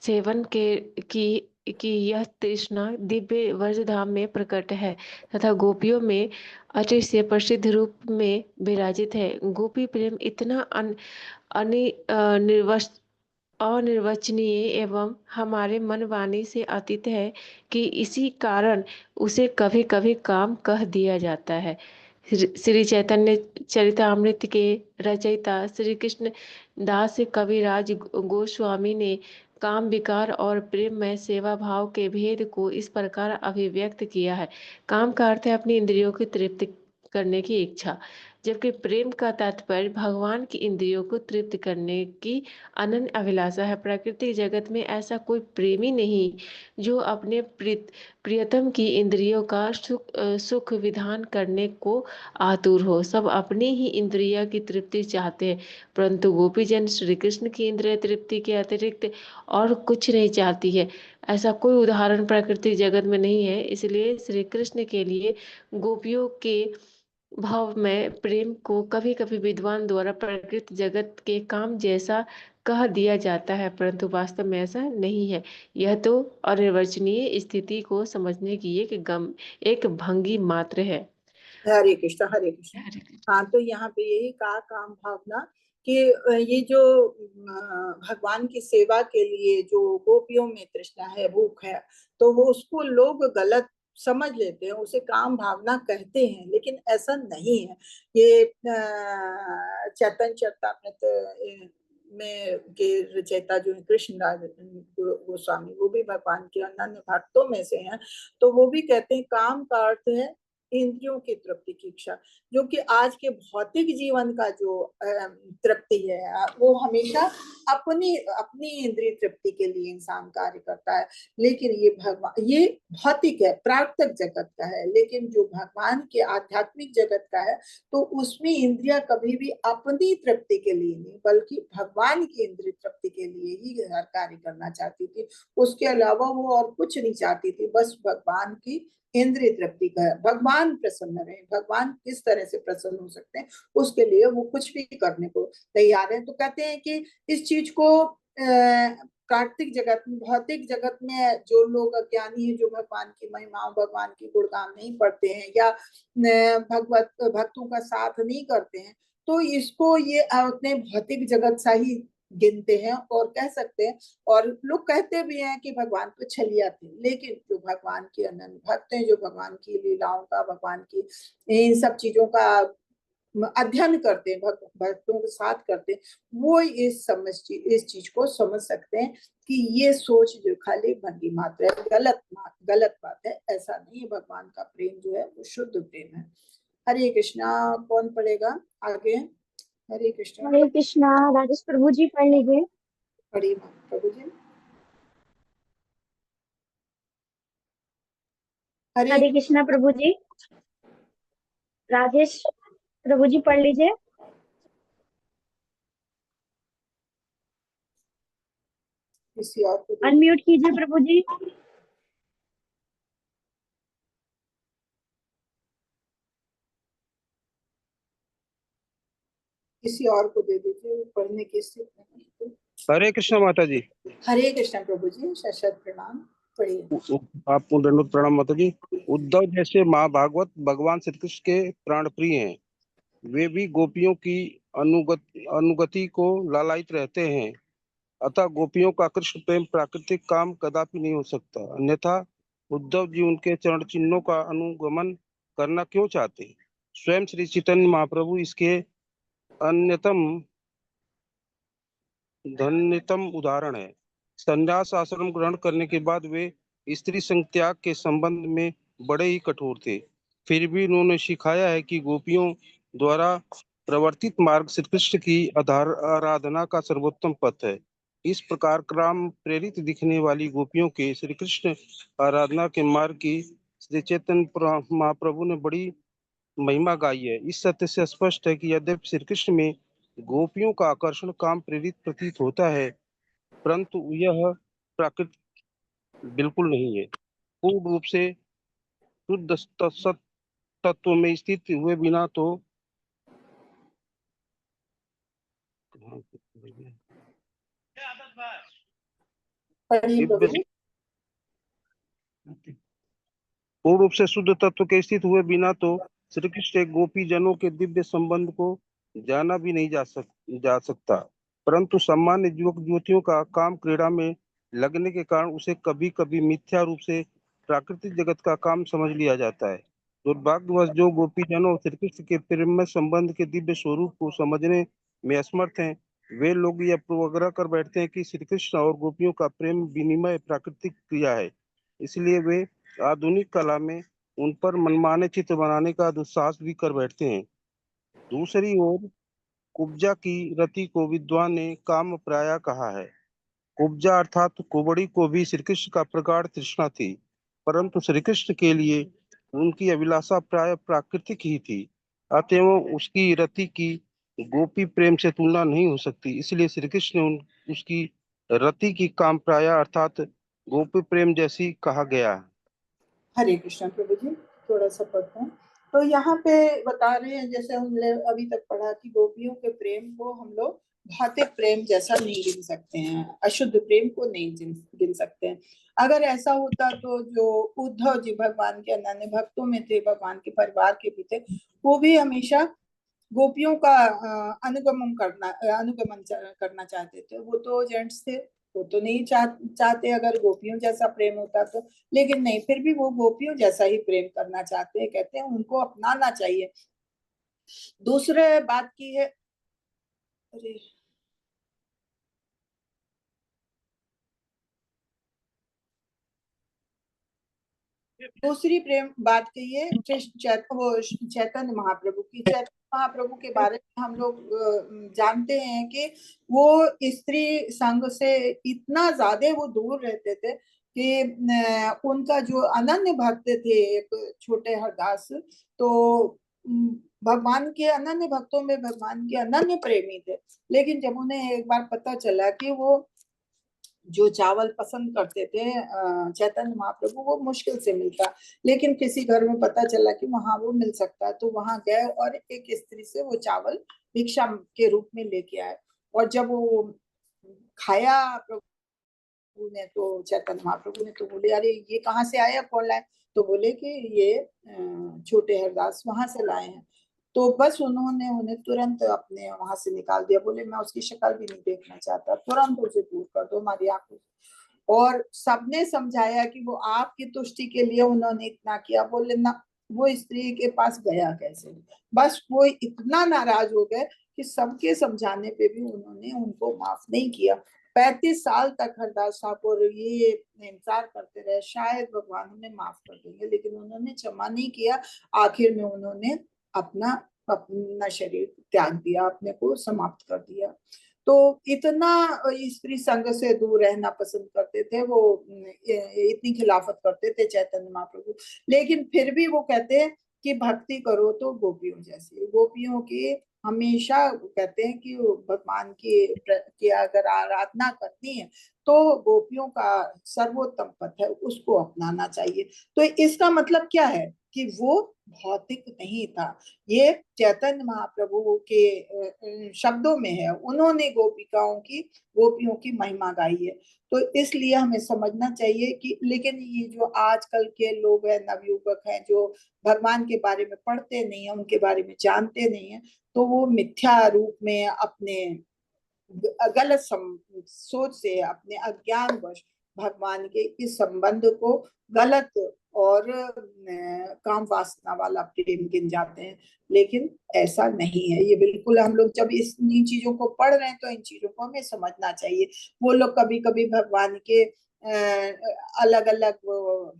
सेवन की यह तृष्णा दिव्य व्रजधाम में प्रकट है तथा गोपियों में अतिशय प्रसिद्ध रूप में विराजित है। गोपी प्रेम इतना अनिर्वचनीय एवं हमारे मन वाणी से अतीत है कि इसी कारण उसे कभी कभी काम कह दिया जाता है। श्री चैतन्य चरितामृत के रचयिता श्री कृष्ण दास कविराज गोस्वामी ने काम विकार और प्रेम में सेवा भाव के भेद को इस प्रकार अभिव्यक्त किया है। काम का अर्थ है अपनी इंद्रियों की तृप्ति करने की इच्छा, जबकि प्रेम का तात्पर्य भगवान की इंद्रियों को तृप्त करने की अनन्य अभिलाषा है। प्राकृतिक जगत में ऐसा कोई प्रेमी नहीं जो अपने प्रियतम की इंद्रियों का सुख विधान करने को आतुर हो। सब अपनी ही इंद्रिया की तृप्ति चाहते हैं, परंतु गोपीजन श्री कृष्ण की इंद्रिय तृप्ति के अतिरिक्त और कुछ नहीं चाहती है। ऐसा कोई उदाहरण प्राकृतिक जगत में नहीं है। इसलिए श्री कृष्ण के लिए गोपियों के भाव में प्रेम को कभी कभी विद्वान द्वारा प्रकृति जगत के काम जैसा कह दिया जाता है, परंतु वास्तव में ऐसा नहीं है। यह तो अनिर्वचनीय स्थिति को समझने की एक भंगी मात्र है। हरे कृष्ण हरे कृष्ण। हरे कृष्ण। हाँ, तो यहाँ पे यही कहा काम भावना कि ये जो भगवान की सेवा के लिए जो गोपियों में तृष्णा है, भूख है, तो वो उसको लोग गलत समझ लेते हैं, उसे काम भावना कहते हैं, लेकिन ऐसा नहीं है। ये चैतन्य चरितामृत में के रचयिता जो है कृष्ण गोस्वामी, वो भी भगवान के अनन्य भक्तों में से हैं। तो वो भी कहते हैं काम का अर्थ है इंद्रियों की तृप्ति की इच्छा, जो कि आज के भौतिक जीवन का जो तृप्ति है, वो हमेशा अपनी अपनी इंद्रिय तृप्ति के लिए इंसान कार्य करता है। लेकिन ये भौतिक है, प्राकृतिक जगत का है। लेकिन जो भगवान के आध्यात्मिक जगत का है, तो उसमें इंद्रिया कभी भी अपनी तृप्ति के लिए नहीं, बल्कि भगवान की इंद्रिय तृप्ति के लिए ही कार्य करना चाहती थी। उसके अलावा वो और कुछ नहीं चाहती थी, बस भगवान की इंद्रिय तृप्ति का है। भगवान प्रसन्न रहे, भगवान किस तरह से प्रसन्न हो सकते हैं, उसके लिए वो कुछ भी करने को तैयार है। तो कहते हैं कि इस चीज को प्राकृतिक जगत में, भौतिक जगत में जो लोग अज्ञानी है, जो भगवान की महिमाओं, भगवान की गुणगान नहीं पढ़ते हैं, या भक्तों का साथ नहीं करते हैं, तो इसको ये अपने भौतिक जगत सा ही गिनते हैं और कह सकते हैं। और लोग कहते भी हैं कि भगवान तो छलिया थे, लेकिन जो भगवान के अनन्य भक्त हैं, जो भगवान की लीलाओं का, भगवान की इन सब चीजों का अध्ययन करते हैं, भक्तों के साथ करते हैं, वो इस चीज को समझ सकते हैं कि ये सोच जो खाली भंगी मात्र है, गलत बात है। ऐसा नहीं है। भगवान का प्रेम जो है वो शुद्ध प्रेम है। हरे कृष्णा। कौन पढ़ेगा आगे? हरे कृष्णा। हरे कृष्णा। राजेश प्रभु जी पढ़ लीजिए। हरे प्रभु जी। हरे कृष्णा प्रभु जी। राजेश प्रभु जी पढ़ लीजिए। किसी और को अनम्यूट कीजिए प्रभु जी। किसी और को दे दीजिए, पढ़ने की स्थिति नहीं। हरे कृष्ण माता जी। हरे कृष्ण प्रभु जी। शत प्रणाम। पढ़िए। आपको दंडवत प्रणाम माता जी। उद्धव जैसे महाभागवत भगवान श्री कृष्ण के प्राण प्रिय हैं, वे भी गोपियों की अनुगति को लालायित रहते हैं। अतः गोपियों का कृष्ण प्रेम प्राकृतिक काम कदापि नहीं हो सकता, अन्यथा उद्धव जी उनके चरण चिन्हों का अनुगमन करना क्यों चाहते? स्वयं श्री चैतन्य महाप्रभु इसके अन्यतम धन्यतम उदाहरण है। संन्यास आश्रम ग्रहण करने के बाद वे स्त्री संग त्याग के संबंध में बड़े ही कठोर थे। फिर भी उन्होंने सिखाया है कि गोपियों द्वारा प्रवर्तित मार्ग श्री कृष्ण की आराधना का सर्वोत्तम पथ है। इस प्रकार काम प्रेरित दिखने वाली गोपियों के श्री कृष्ण आराधना के मार्ग की श्री चैतन्य महाप्रभु ने बड़ी महिमा गाई है। इस सत्य से स्पष्ट है कि यद्यपि श्री कृष्ण में गोपियों का आकर्षण काम प्रेरित प्रतीत होता है, परंतु यह प्राकृतिक बिल्कुल नहीं है। पूर्ण रूप से शुद्ध सत तत्व में स्थित हुए बिना तो दिव्य पूर्ण रूप से शुद्ध तत्व के स्थित हुए बिना तो श्री कृष्ण गोपी जनों के दिव्य संबंध को जाना भी नहीं जा सकता। परंतु सामान्य युवक युवतियों का काम क्रीड़ा में लगने के कारण उसे कभी कभी मिथ्या रूप से प्राकृतिक जगत का काम समझ लिया जाता है। दुर्भाग्यवश जो गोपी जनों श्री कृष्ण के प्रेममय संबंध के दिव्य स्वरूप को समझने में असमर्थ हैं, वे लोग यह पूर्वाग्रह कर बैठते हैं कि श्री कृष्ण और गोपियों का प्रेम विनिमय प्राकृतिक क्रिया है, इसलिए वे आधुनिक कला में उन पर मनमाने चित्र बनाने का दुस्साहस भी कर बैठते हैं। दूसरी ओर कुब्जा की रति को विद्वान ने काम प्राय कहा है। कुब्जा अर्थात कुबड़ी को भी श्री कृष्ण का प्रगाढ़ तृष्णा थी, परंतु श्री कृष्ण के लिए उनकी अभिलाषा प्राय प्राकृतिक ही थी। अतएव उसकी रति की गोपी प्रेम से तुलना नहीं हो सकती, इसलिए श्री कृष्ण ने उसकी रति की काम प्राय अर्थात गोपी प्रेम जैसी कहा गया है। हरे कृष्ण प्रभु जी। थोड़ा सा पढ़ते हैं। तो यहाँ पे बता रहे हैं, जैसे हमने अभी तक पढ़ा कि गोपियों के प्रेम को हम लोग भौतिक प्रेम जैसा नहीं गिन सकते हैं, अशुद्ध प्रेम को नहीं गिन सकते हैं। अगर ऐसा होता तो जो उद्धव जी भगवान के अनन्य भक्तों में थे, भगवान के परिवार के भी थे, वो भी हमेशा गोपियों का अनुगमन करना चाहते थे। वो तो जेंट्स थे, वो तो नहीं चाहते अगर गोपियों जैसा प्रेम होता तो, लेकिन नहीं, फिर भी वो गोपियों जैसा ही प्रेम करना चाहते हैं, कहते हैं उनको अपनाना चाहिए। दूसरे बात की है, अरे दूसरी प्रेम बात कही है चैतन्य महाप्रभु की। चैतन्य महाप्रभु के बारे में हम लोग जानते हैं कि वो स्त्री संग से इतना ज्यादा वो दूर रहते थे कि उनका जो अनन्य भक्त थे एक छोटे हरदास, तो भगवान के अनन्य भक्तों में भगवान के अनन्य प्रेमी थे। लेकिन जब उन्हें एक बार पता चला कि वो जो चावल पसंद करते थे चैतन्य महाप्रभु, वो मुश्किल से मिलता, लेकिन किसी घर में पता चला कि वहां वो मिल सकता है, तो वहां गए और एक स्त्री से वो चावल भिक्षा के रूप में लेके आए। और जब वो खाया प्रभु ने, तो चैतन्य महाप्रभु ने तो बोले, अरे ये कहाँ से आया, कौन लाए? तो बोले कि ये छोटे हरदास वहां से लाए हैं। तो बस उन्होंने उन्हें तुरंत अपने वहां से निकाल दिया, बोले मैं उसकी शक्ल भी नहीं देखना चाहता, तुरंत उसे दूर कर दो हमारी आंखों से। और सबने समझाया कि वो आपकी तुष्टि के लिए उन्होंने इतना किया। बोले ना, वो स्त्री के पास गया कैसे? बस वो इतना नाराज हो गए कि सबके समझाने पे भी उन्होंने उनको माफ नहीं किया। 35 साल तक हरदास ठाकुर ये इंतजार करते रहे, शायद भगवान उन्हें माफ कर देंगे, लेकिन उन्होंने क्षमा नहीं किया। आखिर में उन्होंने अपना शरीर त्याग दिया, अपने को समाप्त कर दिया। तो इतना स्त्री संग से दूर रहना पसंद करते थे वो, इतनी खिलाफत करते थे चैतन्य महाप्रभु। लेकिन फिर भी वो कहते हैं कि भक्ति करो तो गोपियों जैसी। गोपियों की हमेशा कहते हैं कि भगवान की अगर आराधना करनी है तो गोपियों का सर्वोत्तम पथ है, उसको अपनाना चाहिए। तो इसका मतलब क्या है कि वो भौतिक नहीं था। ये चैतन्य महाप्रभु के शब्दों में है, उन्होंने गोपियों की महिमा गाई है। तो इसलिए हमें समझना चाहिए कि, लेकिन ये जो आजकल के लोग हैं, नवयुवक हैं, जो भगवान के बारे में पढ़ते नहीं है, उनके बारे में जानते नहीं है, तो वो मिथ्या रूप में अपने गलत सोच से, अपने अज्ञान वश भगवान के इस संबंध को गलत और काम वासना वाला प्रेम गिन जाते हैं। लेकिन ऐसा नहीं है, ये बिल्कुल हम लोग जब इन चीजों को पढ़ रहे हैं तो इन चीजों को हमें समझना चाहिए। वो लोग कभी कभी भगवान के अलग अलग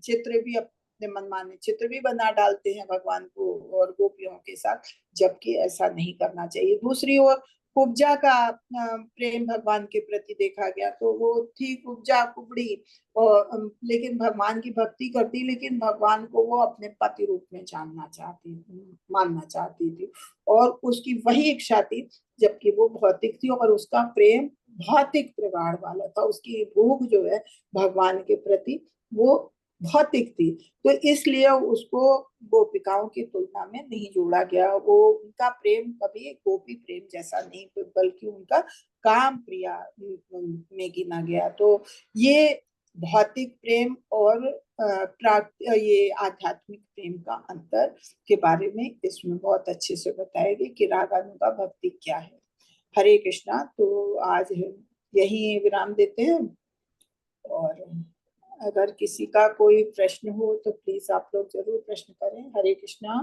चित्र भी, अपने मनमाने चित्र भी बना डालते हैं भगवान को और गोपियों के साथ, जबकि ऐसा नहीं करना चाहिए। दूसरी ओर कुब्जा का प्रेम भगवान के प्रति देखा गया, तो वो थी कुब्जा कुबड़ी, और लेकिन भगवान की भक्ति करती, लेकिन भगवान को वो अपने पति रूप में मानना चाहती थी, और उसकी वही इच्छा थी, जबकि वो भौतिक थी और उसका प्रेम भौतिक प्रगाढ़ वाला था। उसकी भूख जो है भगवान के प्रति वो भौतिक थी, तो इसलिए उसको गोपिकाओं की तुलना में नहीं जोड़ा गया। वो उनका प्रेम कभी गोपी प्रेम जैसा नहीं, बल्कि उनका काम प्रिया में गिना गया। तो ये भौतिक प्रेम और ये आध्यात्मिक प्रेम का अंतर के बारे में इसमें बहुत अच्छे से बताया गया कि रागानुगा भक्ति क्या है। हरे कृष्णा। तो आज यही विराम देते हैं, और अगर किसी का कोई प्रश्न हो तो प्लीज आप लोग जरूर प्रश्न करें। हरे कृष्णा।